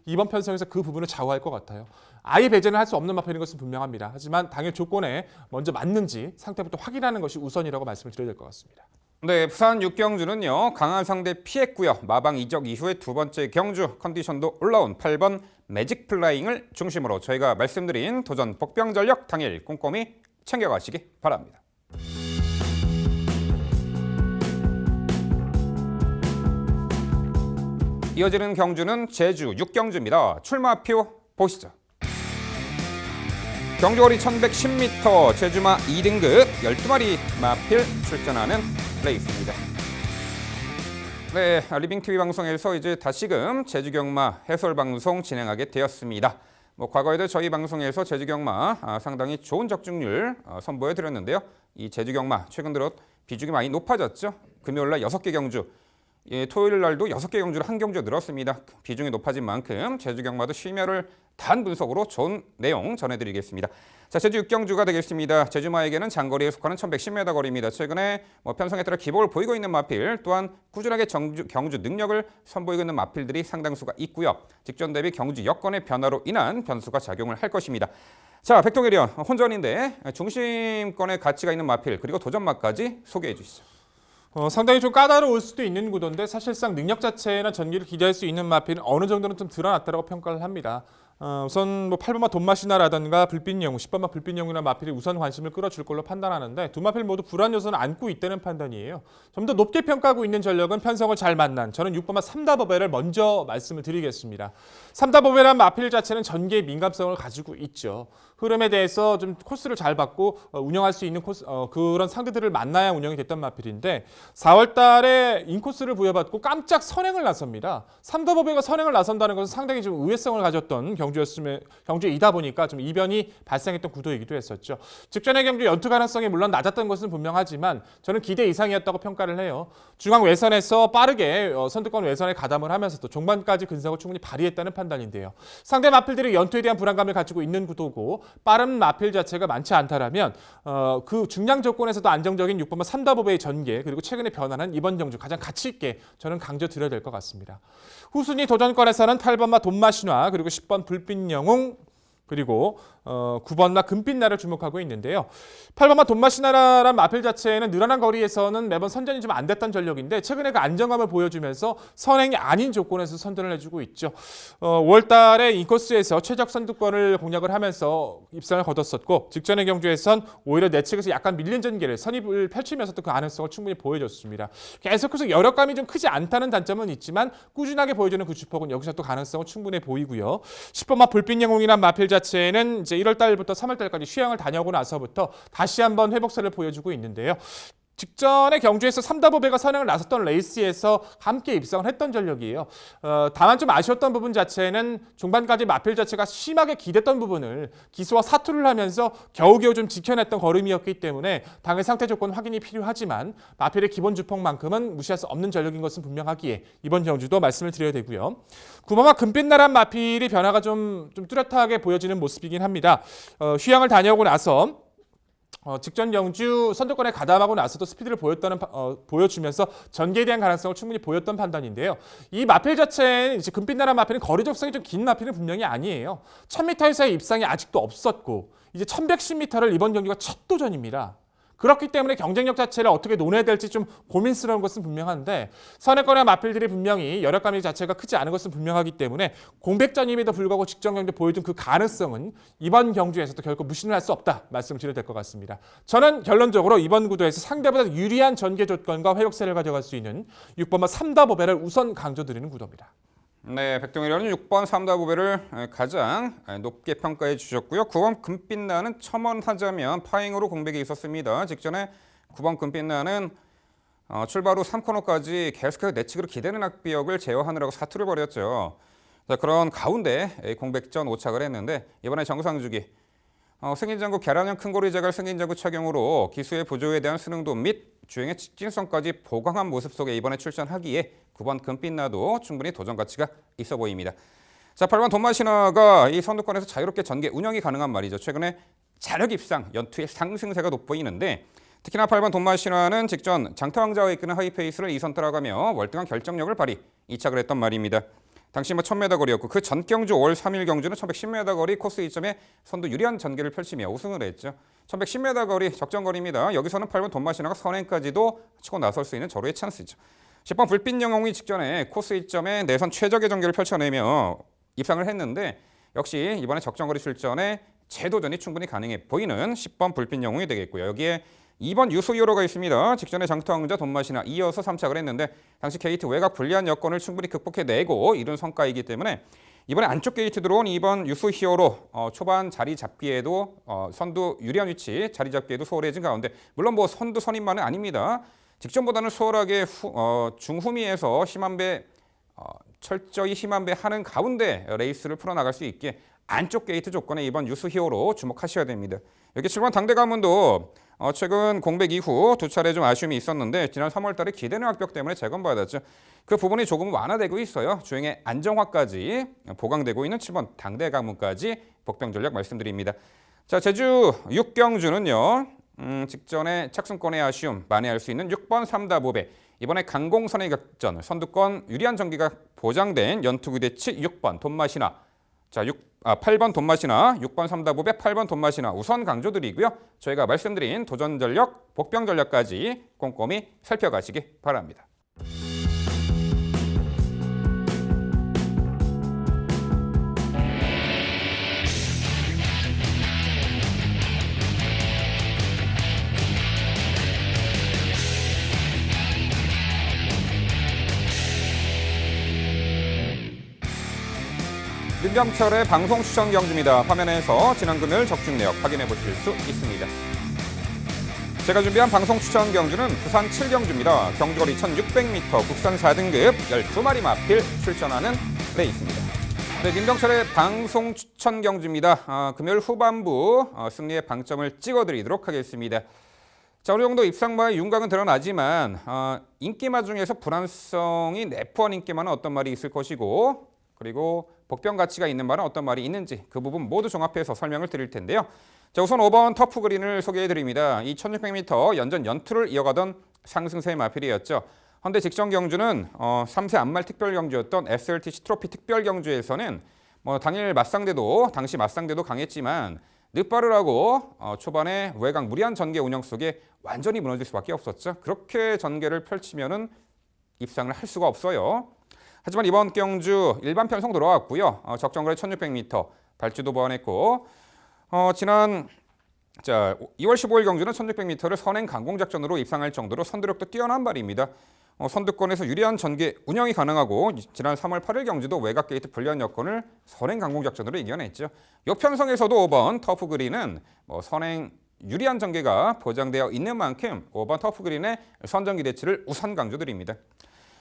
이번 편성에서 그 부분을 좌우할 것 같아요. 아예 배제는 할 수 없는 마필인 것은 분명합니다. 하지만 당일 조건에 먼저 맞는지 상태부터 확인하는 것이 우선이라고 말씀을 드려야 될 것 같습니다. 네, 부산 6경주는요. 강한 상대 피했고요. 마방 이적 이후의 두 번째 경주 컨디션도 올라온 8번 매직 플라잉을 중심으로 저희가 말씀드린 도전 복병 전력 당일 꼼꼼히 챙겨가시기 바랍니다. 이어지는 경주는 제주 6경주입니다. 출마표 보시죠. 경주거리 1110m 제주마 2등급 12마리 마필 출전하는 레이스입니다. 네, 리빙TV 방송에서 이제 다시금 제주경마 해설 방송 진행하게 되었습니다. 과거에도 저희 방송에서 제주경마 상당히 좋은 적중률 선보여 드렸는데요. 이 제주경마 최근 들어 비중이 많이 높아졌죠. 금요일날 6개 경주, 토요일 날도 6개 경주를 한 경주 늘었습니다. 비중이 높아진 만큼 제주경마도 심혈을 다한 분석으로 좋은 내용 전해드리겠습니다. 자, 제주 6경주가 되겠습니다. 제주마에게는 장거리에 속하는 1110m 거리입니다. 최근에 편성에 따라 기복을 보이고 있는 마필, 또한 꾸준하게 경주 능력을 선보이고 있는 마필들이 상당수가 있고요. 직전 대비 경주 여건의 변화로 인한 변수가 작용을 할 것입니다. 자, 백동일위원, 혼전인데 중심권의 가치가 있는 마필 그리고 도전마까지 소개해 주시죠. 상당히 좀 까다로울 수도 있는 구도인데 사실상 능력 자체나 전기를 기대할 수 있는 마필은 어느 정도는 좀 드러났다고 평가를 합니다. 우선 뭐 8번마 돈마시나라든가 불빛영웅, 10번마 불빛영웅이나 마필이 우선 관심을 끌어줄 걸로 판단하는데 두 마필 모두 불안 요소는 안고 있다는 판단이에요. 좀 더 높게 평가하고 있는 전력은 편성을 잘 만난 저는 6번마 삼다버베를 먼저 말씀을 드리겠습니다. 삼다버베란 마필 자체는 전기의 민감성을 가지고 있죠. 흐름에 대해서 좀 코스를 잘 받고 운영할 수 있는 코스, 그런 상대들을 만나야 운영이 됐던 마필인데 4월 달에 인코스를 부여받고 깜짝 선행을 나섭니다. 삼다버베가 선행을 나선다는 것은 상당히 좀 우회성을 가졌던 경주이다 보니까 좀 이변이 발생했던 구도이기도 했었죠. 직전의 경주 연투 가능성이 물론 낮았던 것은 분명하지만 저는 기대 이상이었다고 평가를 해요. 중앙 외선에서 빠르게 선두권 외선에 가담을 하면서도 종반까지 근성을 충분히 발휘했다는 판단인데요. 상대 마필들이 연투에 대한 불안감을 가지고 있는 구도고 빠른 마필 자체가 많지 않다라면 그 중량 조건에서도 안정적인 6번마 삼다보베의 전개 그리고 최근에 변화는 이번 경주 가장 가치 있게 저는 강조드려야 될 것 같습니다. 후순위 도전권에서는 8번마 돈마신화 그리고 10번 불빛영웅 그리고 9번마 금빛날을 주목하고 있는데요. 8번마 돈마시나라란 마필 자체는 늘어난 거리에서는 매번 선전이 좀 안 됐던 전력인데 최근에 그 안정감을 보여주면서 선행이 아닌 조건에서 선전을 해주고 있죠. 5월 달에 인코스에서 최적 선두권을 공략을 하면서 입상을 거뒀었고 직전의 경주에선 오히려 내측에서 약간 밀린 전개를 선입을 펼치면서도 그 가능성을 충분히 보여줬습니다. 계속해서 여력감이 좀 크지 않다는 단점은 있지만 꾸준하게 보여주는 그 주폭은 여기서 또 가능성은 충분해 보이고요. 10번마 불빛영웅이란 마필 자체는 이제 1월 달부터 3월 달까지 휴양을 다녀오고 나서부터 다시 한번 회복세를 보여주고 있는데요. 직전에 경주에서 삼다보베가 선행을 나섰던 레이스에서 함께 입상을 했던 전력이에요. 다만 좀 아쉬웠던 부분 자체는 중반까지 마필 자체가 심하게 기댔던 부분을 기수와 사투를 하면서 겨우겨우 좀 지켜냈던 걸음이었기 때문에 당의 상태 조건 확인이 필요하지만 마필의 기본 주폭만큼은 무시할 수 없는 전력인 것은 분명하기에 이번 경주도 말씀을 드려야 되고요. 9번마 금빛나란 마필이 변화가 좀 뚜렷하게 보여지는 모습이긴 합니다. 휴양을 다녀오고 나서 직전 경주 선두권에 가담하고 나서도 스피드를 보여주면서 전개에 대한 가능성을 충분히 보였던 판단인데요. 이 마필 자체는 이제 금빛나라 마필은 거리 적성이 좀 긴 마필은 분명히 아니에요. 1000m에서의 입상이 아직도 없었고 이제 1110m를 이번 경기가 첫 도전입니다. 그렇기 때문에 경쟁력 자체를 어떻게 논해야 될지 좀 고민스러운 것은 분명한데 선행권의 마필들이 분명히 여력감 자체가 크지 않은 것은 분명하기 때문에 공백전임에도 불구하고 직전 경기에 보여준 그 가능성은 이번 경주에서도 결코 무시를 할 수 없다 말씀드려야 될 것 같습니다. 저는 결론적으로 이번 구도에서 상대보다 유리한 전개 조건과 회복세를 가져갈 수 있는 6번마 삼다보베를 우선 강조드리는 구도입니다. 네, 백동일위원은 6번 삼다보베를 가장 높게 평가해 주셨고요. 9번 금빛나는 첨언하자면 파행으로 공백이 있었습니다. 직전에 9번 금빛나는 출발 후 3코너까지 계속해서 내측으로 기대는 악비역을 제어하느라고 사투를 벌였죠. 자, 그런 가운데 공백전 오착을 했는데 이번에 정상주기 승인장구 계란형 큰고리 제갈 승인장구 착용으로 기수의 부조에 대한 수능도 및 주행의 직진성까지 보강한 모습 속에 이번에 출전하기에 9번 금빛나도 충분히 도전 가치가 있어 보입니다. 자, 8번 돈마시나가 이 선두권에서 자유롭게 전개 운영이 가능한 말이죠. 최근에 자력 입상 연투의 상승세가 돋보이는데 특히나 8번 돈마시나는 직전 장타왕자와 이끄는 하이페이스를 2선 따라가며 월등한 결정력을 발휘 이착을 했던 말입니다. 당시 1000m 거리였고 그 전 경주 5월 3일 경주는 1110m 거리 코스 2점에 선두 유리한 전개를 펼치며 우승을 했죠. 1110m 거리 적정거리입니다. 여기서는 8번 돈마시나가 선행까지도 치고 나설 수 있는 절호의 찬스죠. 10번 불빛영웅이 직전에 코스 2점에 내선 최적의 전개를 펼쳐내며 입상을 했는데 역시 이번에 적정거리 출전에 재도전이 충분히 가능해 보이는 10번 불빛영웅이 되겠고요. 여기에 2번 유소히어로가 있습니다. 직전에 장타왕자 돈마시나 이어서 3착을 했는데 당시 게이트 외곽 불리한 여건을 충분히 극복해내고 이룬 성과이기 때문에 이번에 안쪽 게이트 들어온 2번 유소히어로 초반 자리 잡기에도 선두 유리한 위치 자리 잡기에도 수월해진 가운데 물론 뭐 선두 선임만은 아닙니다. 직전보다는 수월하게 중후미에서 힘한배 철저히 힘한배 하는 가운데 레이스를 풀어나갈 수 있게 안쪽 게이트 조건에 이번 유소히어로 주목하셔야 됩니다. 여기 7번 당대 가문도 최근 공백 이후 두 차례 좀 아쉬움이 있었는데 지난 3월 달에 기대는 악벽 때문에 재검받았죠. 그 부분이 조금 완화되고 있어요. 주행의 안정화까지 보강되고 있는 7번 당대 가문까지 복병 전략 말씀드립니다. 자, 제주 6경주는요. 직전에 착승권의 아쉬움 만회할 수 있는 6번 삼다보베 이번에 강공선의 격전 선두권 유리한 전기가 보장된 연투구대치 6번 돈마시나 자, 8번 돈맛이나 6번 삼다부배 8번 돈맛이나 우선 강조드리고요. 저희가 말씀드린 도전 전력, 복병 전력까지 꼼꼼히 살펴가시기 바랍니다. 민병철의 방송 추천 경주입니다. 화면에서 지난 금요일 적중 내역 확인해 보실 수 있습니다. 제가 준비한 방송 추천 경주는 부산 7경주입니다. 경주거리 1600m 국산 4등급 12마리 마필 출전하는 레이스입니다. 네, 민병철의 방송 추천 경주입니다. 금요일 후반부 승리의 방점을 찍어드리도록 하겠습니다. 자, 어느 정도 입상마의 윤곽은 드러나지만 인기마 중에서 불안성이 내포한 인기마는 어떤 말이 있을 것이고 그리고 복병 가치가 있는 말은 어떤 말이 있는지 그 부분 모두 종합해서 설명을 드릴 텐데요. 자, 우선 5번 터프 그린을 소개해 드립니다. 이 1600m 연전 연투를 이어가던 상승세 마필이었죠. 헌데 직전 경주는 3세 안말 특별 경주였던 SLTC 트로피 특별 경주에서는 당시 맞상대도 강했지만 늦바르라고 초반에 외곽 무리한 전개 운영 속에 완전히 무너질 수밖에 없었죠. 그렇게 전개를 펼치면은 입상을 할 수가 없어요. 하지만 이번 경주 일반 편성 돌아왔고요. 적정거리 1600m 발주도 보완했고 지난 2월 15일 경주는 1600m를 선행 강공 작전으로 입상할 정도로 선두력도 뛰어난 발입니다. 선두권에서 유리한 전개 운영이 가능하고 지난 3월 8일 경주도 외곽 게이트 불리한 여건을 선행 강공 작전으로 이겨냈죠. 이 편성에서도 5번 터프 그린은 선행 유리한 전개가 보장되어 있는 만큼 5번 터프 그린의 선전 기대치를 우선 강조드립니다.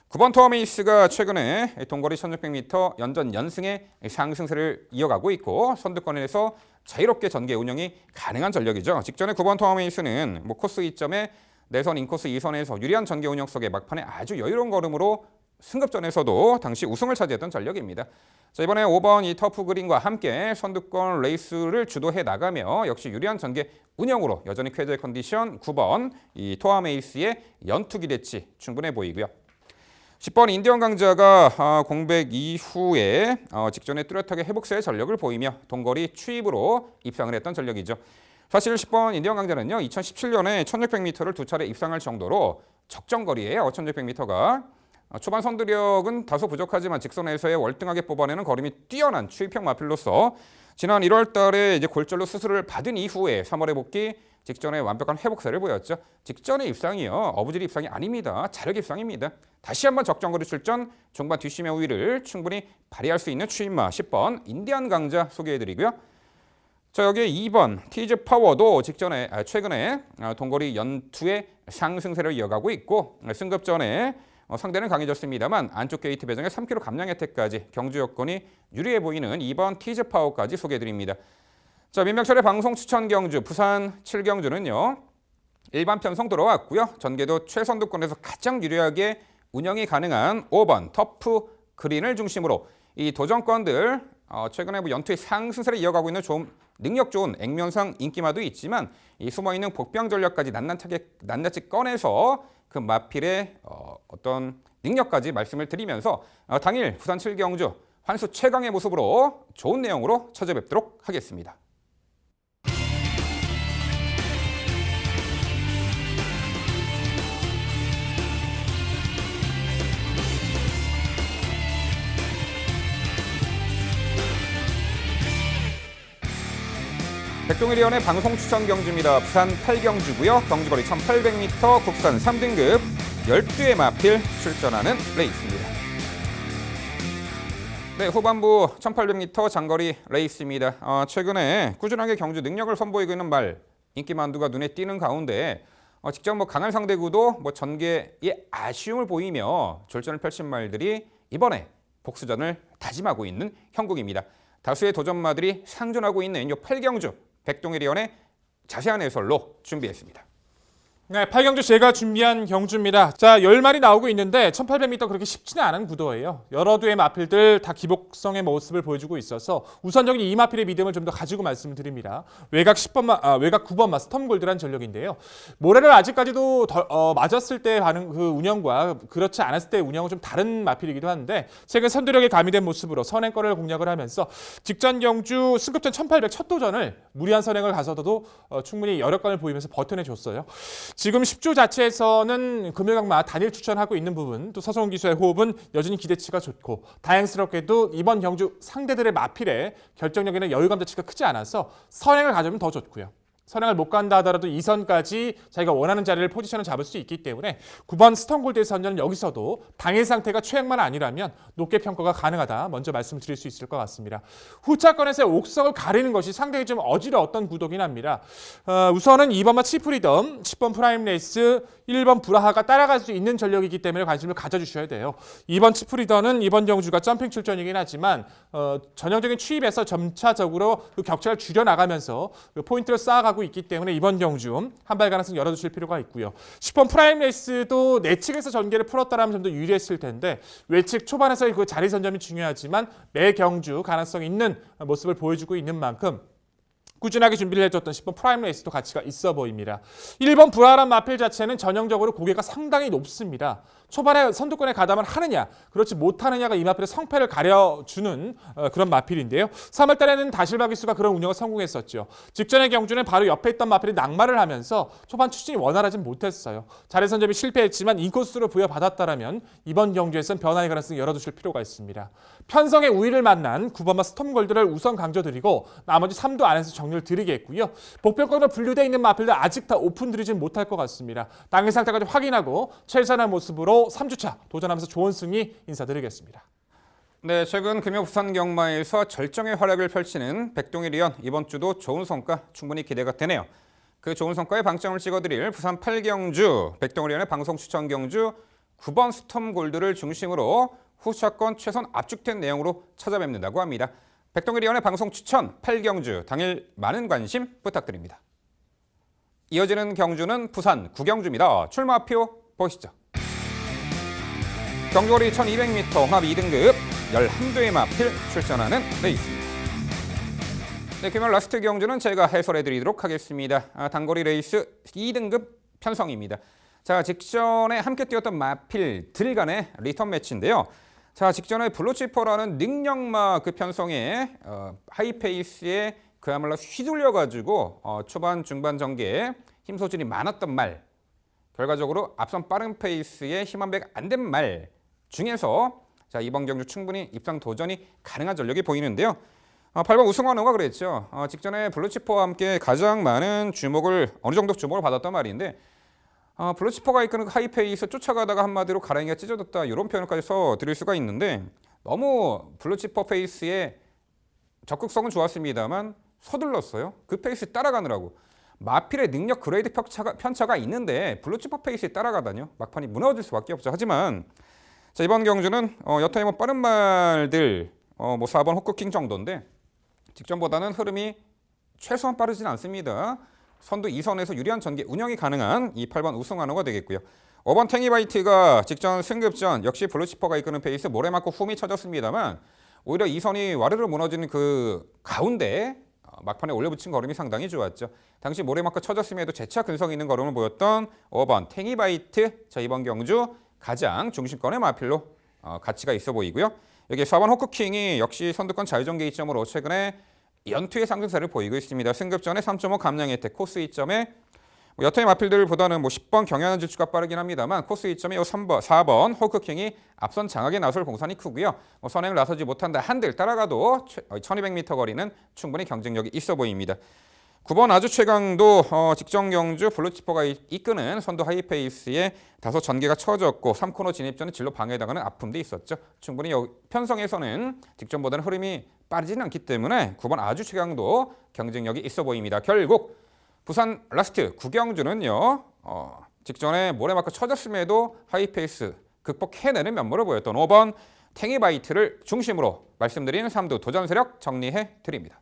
9번 투어메이스가 최근에 동거리 1600m 연전 연승의 상승세를 이어가고 있고 선두권에서 자유롭게 전개 운영이 가능한 전력이죠. 직전에 9번 투어메이스는 코스 2점에 내선 인코스 2선에서 유리한 전개 운영 속에 막판에 아주 여유로운 걸음으로 승급전에서도 당시 우승을 차지했던 전력입니다. 자, 이번에 5번 이 터프 그린과 함께 선두권 레이스를 주도해 나가며 역시 유리한 전개 운영으로 여전히 쾌재 컨디션 9번 이 토아메이스의 연투 기대치 충분해 보이고요. 10번 인디언 강자가 공백 이후에 직전에 뚜렷하게 회복세의 전력을 보이며 동거리 추입으로 입상을 했던 전력이죠. 사실 10번 인디언 강자는요 2017년에 1600m를 두 차례 입상할 정도로 적정거리예요. 1600m가 초반 선두력은 다소 부족하지만 직선에서의 월등하게 뽑아내는 걸음이 뛰어난 추입형 마필로서 지난 1월 달에 이제 골절로 수술을 받은 이후에 3월에 복귀 직전에 완벽한 회복세를 보였죠. 직전의 입상이요. 어부질 입상이 아닙니다. 자력 입상입니다. 다시 한번 적정거리 출전, 종반 뒷심의 우위를 충분히 발휘할 수 있는 추임마 10번 인디안 강자 소개해드리고요. 자, 여기에 2번 티즈 파워도 최근에 동거리 연투의 상승세를 이어가고 있고 승급전에 상대는 강해졌습니다만 안쪽 게이트 배정에 3km 감량 혜택까지 경주 여건이 유리해 보이는 2번 티즈 파워까지 소개해드립니다. 자, 민병철의 방송 추천 경주 부산 7경주는요. 일반 편성 들어왔고요. 전개도 최선두권에서 가장 유리하게 운영이 가능한 5번 터프 그린을 중심으로 이 도전권들 최근에 연투의 상승세를 이어가고 있는 좀 능력 좋은 액면상 인기마도 있지만 이 숨어있는 복병 전력까지 낱낱이 꺼내서 그 마필의 어떤 능력까지 말씀을 드리면서 당일 부산 7경주 환수 최강의 모습으로 좋은 내용으로 찾아뵙도록 하겠습니다. 백동일위원의 방송 추천 경주입니다. 부산 8경주고요. 경주거리 1800m 국산 3등급 12의 마필 출전하는 레이스입니다. 네, 후반부 1800m 장거리 레이스입니다. 최근에 꾸준하게 경주 능력을 선보이고 있는 말 인기만두가 눈에 띄는 가운데 직접 강한 상대구도 전개의 아쉬움을 보이며 졸전을 펼친 말들이 이번에 복수전을 다짐하고 있는 형국입니다. 다수의 도전마들이 상존하고 있는 이 8경주 백동일위원의 자세한 해설로 준비했습니다. 네, 8경주 제가 준비한 경주입니다. 자, 10마리 나오고 있는데 1800m 그렇게 쉽지는 않은 구도예요. 여러 두의 마필들 다 기복성의 모습을 보여주고 있어서 우선적인 이 마필의 믿음을 좀 더 가지고 말씀을 드립니다. 외곽 10번마, 외곽 9번마 스톰골드란 전력인데요. 모래를 아직까지도 맞았을 때 반응 그 운영과 그렇지 않았을 때 운영은 좀 다른 마필이기도 한데 최근 선두력에 가미된 모습으로 선행권을 공략을 하면서 직전 경주 승급전 1800 첫 도전을 무리한 선행을 가서도 충분히 여력감을 보이면서 버텨내줬어요. 지금 10조 자체에서는 금요강마 단일 추천하고 있는 부분, 또 서성훈 기수의 호흡은 여전히 기대치가 좋고 다행스럽게도 이번 경주 상대들의 마필에 결정력이나 여유감 자체가 크지 않아서 선행을 가져면 더 좋고요. 선행을 못 간다 하더라도 2선까지 자기가 원하는 자리를 포지션을 잡을 수 있기 때문에 9번 스톤골드의 선전은 여기서도 당일 상태가 최악만 아니라면 높게 평가가 가능하다 먼저 말씀드릴 수 있을 것 같습니다. 후차권에서의 옥석을 가리는 것이 상당히 좀 어지러웠던 구도긴 합니다. 우선은 2번마 치프리덤, 10번 프라임 레이스, 1번 브라하가 따라갈 수 있는 전력이기 때문에 관심을 가져주셔야 돼요. 2번 치프리덤은 이번 경주가 점핑 출전이긴 하지만 전형적인 추입에서 점차적으로 그 격차를 줄여나가면서 그 포인트를 쌓아가고 있기 때문에 이번 경주 한 발 가능성 열어두실 필요가 있고요. 10번 프라임 레이스도 내측에서 전개를 풀었다라면 좀 더 유리했을 텐데 외측 초반에서의 그 자리 선점이 중요하지만 매 경주 가능성 있는 모습을 보여주고 있는 만큼 꾸준하게 준비를 해줬던 10번 프라임 레이스도 가치가 있어 보입니다. 1번 부하란 마필 자체는 전형적으로 고개가 상당히 높습니다. 초반에 선두권에 가담을 하느냐, 그렇지 못하느냐가 이 마필의 성패를 가려주는 그런 마필인데요. 3월 달에는 다실바 기수가 그런 운영을 성공했었죠. 직전의 경주는 바로 옆에 있던 마필이 낙마를 하면서 초반 추진이 원활하진 못했어요. 자리 선점이 실패했지만 인코스로 부여받았다라면 이번 경주에선 변화의 가능성을 열어두실 필요가 있습니다. 편성의 우위를 만난 9번마 스톰골드를 우선 강조드리고 나머지 3도 안에서 정리를 드리겠고요. 복병권으로 분류되어 있는 마필들 아직 다 오픈드리진 못할 것 같습니다. 당일 상태까지 확인하고 최선의 모습으로 3주차 도전하면서 좋은 승리 인사드리겠습니다. 네, 최근 금요 부산 경마에서 절정의 활약을 펼치는 백동일 위원 이번 주도 좋은 성과 충분히 기대가 되네요. 그 좋은 성과에 방점을 찍어드릴 부산 8경주 백동일 위원의 방송 추천 경주 9번 스톰골드를 중심으로 후차권 최선 압축된 내용으로 찾아뵙는다고 합니다. 백동일 위원의 방송 추천 8경주 당일 많은 관심 부탁드립니다. 이어지는 경주는 부산 9경주입니다. 출마표 보시죠. 경주거리 1200m 홍합 2등급 11도의 마필 출전하는 레이스입니다. 네, 금요일 라스트 경주는 제가 해설해드리도록 하겠습니다. 단거리 레이스 2등급 편성입니다. 자, 직전에 함께 뛰었던 마필들 간의 리턴 매치인데요. 자, 직전에 블루치퍼라는 능력마 그 편성에 하이페이스에 그야말로 휘둘려가지고 초반 중반 전개에 힘 소진이 많았던 말, 결과적으로 앞선 빠른 페이스에 힘 한배가 안 된 말 중에서 자, 이번 경주 충분히 입상 도전이 가능한 전력이 보이는데요. 8번 우승환호가 그랬죠. 직전에 블루치퍼와 함께 가장 많은 어느 정도 주목을 받았단 말인데 블루치퍼가 이끄는 하이페이스 쫓아가다가 한마디로 가랑이가 찢어졌다 이런 표현까지 써드릴 수가 있는데 너무 블루치퍼 페이스에 적극성은 좋았습니다만 서둘렀어요. 그 페이스 따라가느라고. 마필의 능력 그레이드 편차가 있는데 블루치퍼 페이스에 따라가다니요. 막판이 무너질 수밖에 없죠. 하지만 자, 이번 경주는 여타의 빠른 말들 4번 호크킹 정도인데 직전보다는 흐름이 최소한 빠르진 않습니다. 선두 2선에서 유리한 전개 운영이 가능한 이 8번 우승환호가 되겠고요. 5번 탱이바이트가 직전 승급전 역시 블루치퍼가 이끄는 페이스 모래 맞고 훔이 쳐졌습니다만 오히려 2선이 와르르 무너지는 그 가운데 막판에 올려붙인 걸음이 상당히 좋았죠. 당시 모래 맞고 쳐졌음에도 재차 근성 있는 걸음을 보였던 5번 탱이바이트. 자, 이번 경주 가장 중심권의 마필로 가치가 있어 보이고요. 여기 4번 호크킹이 역시 선두권 자유전개 이점으로 최근에 연투의 상승세를 보이고 있습니다. 승급전에 3.5 감량 혜택, 코스 이점에 여타의 마필들보다는 10번 경연한 질주가 빠르긴 합니다만 코스 이점에 4번 호크킹이 앞선 장악에 나설 공산이 크고요. 선행을 나서지 못한다 한들 따라가도 1200m 거리는 충분히 경쟁력이 있어 보입니다. 9번 아주 최강도 직전 경주 블루치퍼가 이끄는 선두 하이페이스에 다소 전개가 처졌고 3코너 진입 전에 진로 방해당하는 아픔도 있었죠. 충분히 편성에서는 직전보다는 흐름이 빠르지는 않기 때문에 9번 아주 최강도 경쟁력이 있어 보입니다. 결국 부산 라스트 9경주는요. 직전에 모래 맞고 쳐졌음에도 하이페이스 극복해내는 면모를 보였던 5번 탱이바이트를 중심으로 말씀드린 3두 도전 세력 정리해 드립니다.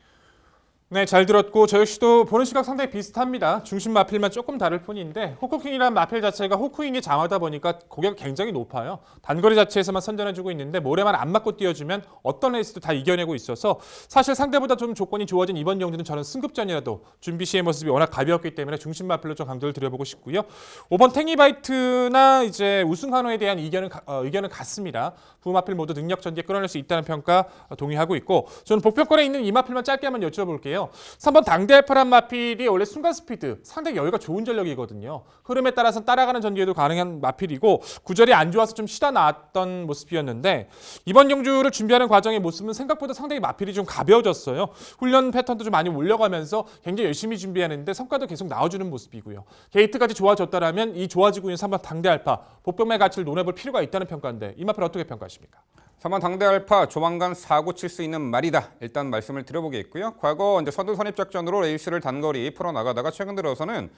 네, 잘 들었고 저 역시도 보는 시각 상당히 비슷합니다. 중심 마필만 조금 다를 뿐인데 호크퀸이라는 마필 자체가 호크윙이 장하다 보니까 고개가 굉장히 높아요. 단거리 자체에서만 선전해주고 있는데 모래만 안 맞고 뛰어주면 어떤 레이스도 다 이겨내고 있어서 사실 상대보다 좀 조건이 좋아진 이번 경기는 저는 승급전이라도 준비 시의 모습이 워낙 가벼웠기 때문에 중심 마필로 좀 강조를 드려보고 싶고요. 5번 탱이바이트나 이제 우승 한호에 대한 의견은 같습니다. 두 마필 모두 능력 전개 끌어낼 수 있다는 평가 동의하고 있고 저는 복평권에 있는 이 마필만 짧게 한번 여쭤볼게요. 3번 당대알파란 마필이 원래 순간 스피드 상당히 여유가 좋은 전력이거든요. 흐름에 따라서 따라가는 전개도 가능한 마필이고 구절이 안 좋아서 좀 쉬다 나왔던 모습이었는데 이번 경주를 준비하는 과정의 모습은 생각보다 상당히 마필이 좀 가벼워졌어요. 훈련 패턴도 좀 많이 올려가면서 굉장히 열심히 준비하는데 성과도 계속 나와주는 모습이고요. 게이트까지 좋아졌다라면 이 좋아지고 있는 3번 당대알파 복병의 가치를 논해볼 필요가 있다는 평가인데 이 마필 어떻게 평가하십니까? 3번 당대알파 조만간 사고 칠 수 있는 말이다. 일단 말씀을 드려보겠고요. 과거 이제 서두 선입 작전으로 레이스를 단거리 풀어나가다가 최근 들어서는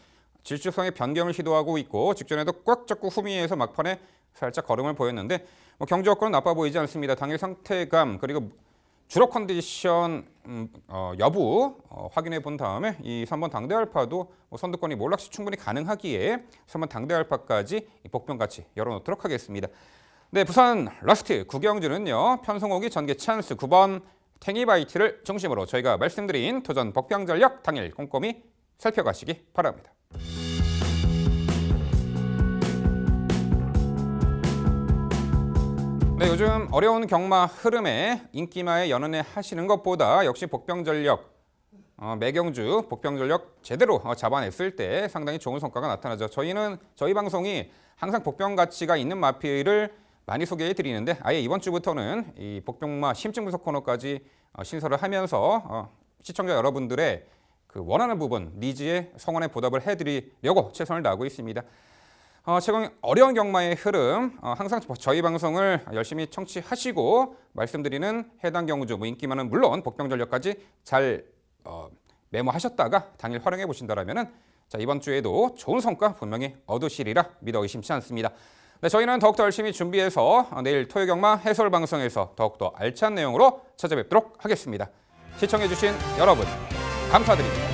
질주성의 변경을 시도하고 있고 직전에도 꽉 잡고 후미에서 막판에 살짝 걸음을 보였는데 경주 여건은 나빠 보이지 않습니다. 당일 상태감 그리고 주력 컨디션 여부 확인해 본 다음에 이 3번 당대알파도 선두권이 몰락시 충분히 가능하기에 3번 당대알파까지 복병 같이 열어놓도록 하겠습니다. 네, 부산 라스트 9경주는요. 편성호기 전개 찬스 9번 탱이바이트를 중심으로 저희가 말씀드린 도전 복병 전력 당일 꼼꼼히 살펴가시기 바랍니다. 네, 요즘 어려운 경마 흐름에 인기마에 연연해 하시는 것보다 역시 복병 전력 매경주 복병 전력 제대로 잡아냈을 때 상당히 좋은 성과가 나타나죠. 저희 방송이 항상 복병 가치가 있는 마필을 많이 소개해 드리는데 아예 이번 주부터는 이 복병마 심층 분석 코너까지 신설을 하면서 시청자 여러분들의 그 원하는 부분 니즈에 성원에 보답을 해드리려고 최선을 다하고 있습니다. 최근 어려운 경마의 흐름 항상 저희 방송을 열심히 청취하시고 말씀드리는 해당 경주 인기마는 물론 복병 전력까지 잘 메모하셨다가 당일 활용해 보신다라면은 자 이번 주에도 좋은 성과 분명히 얻으시리라 믿어 의심치 않습니다. 네, 저희는 더욱더 열심히 준비해서 내일 토요 경마 해설 방송에서 더욱더 알찬 내용으로 찾아뵙도록 하겠습니다. 시청해주신 여러분 감사드립니다.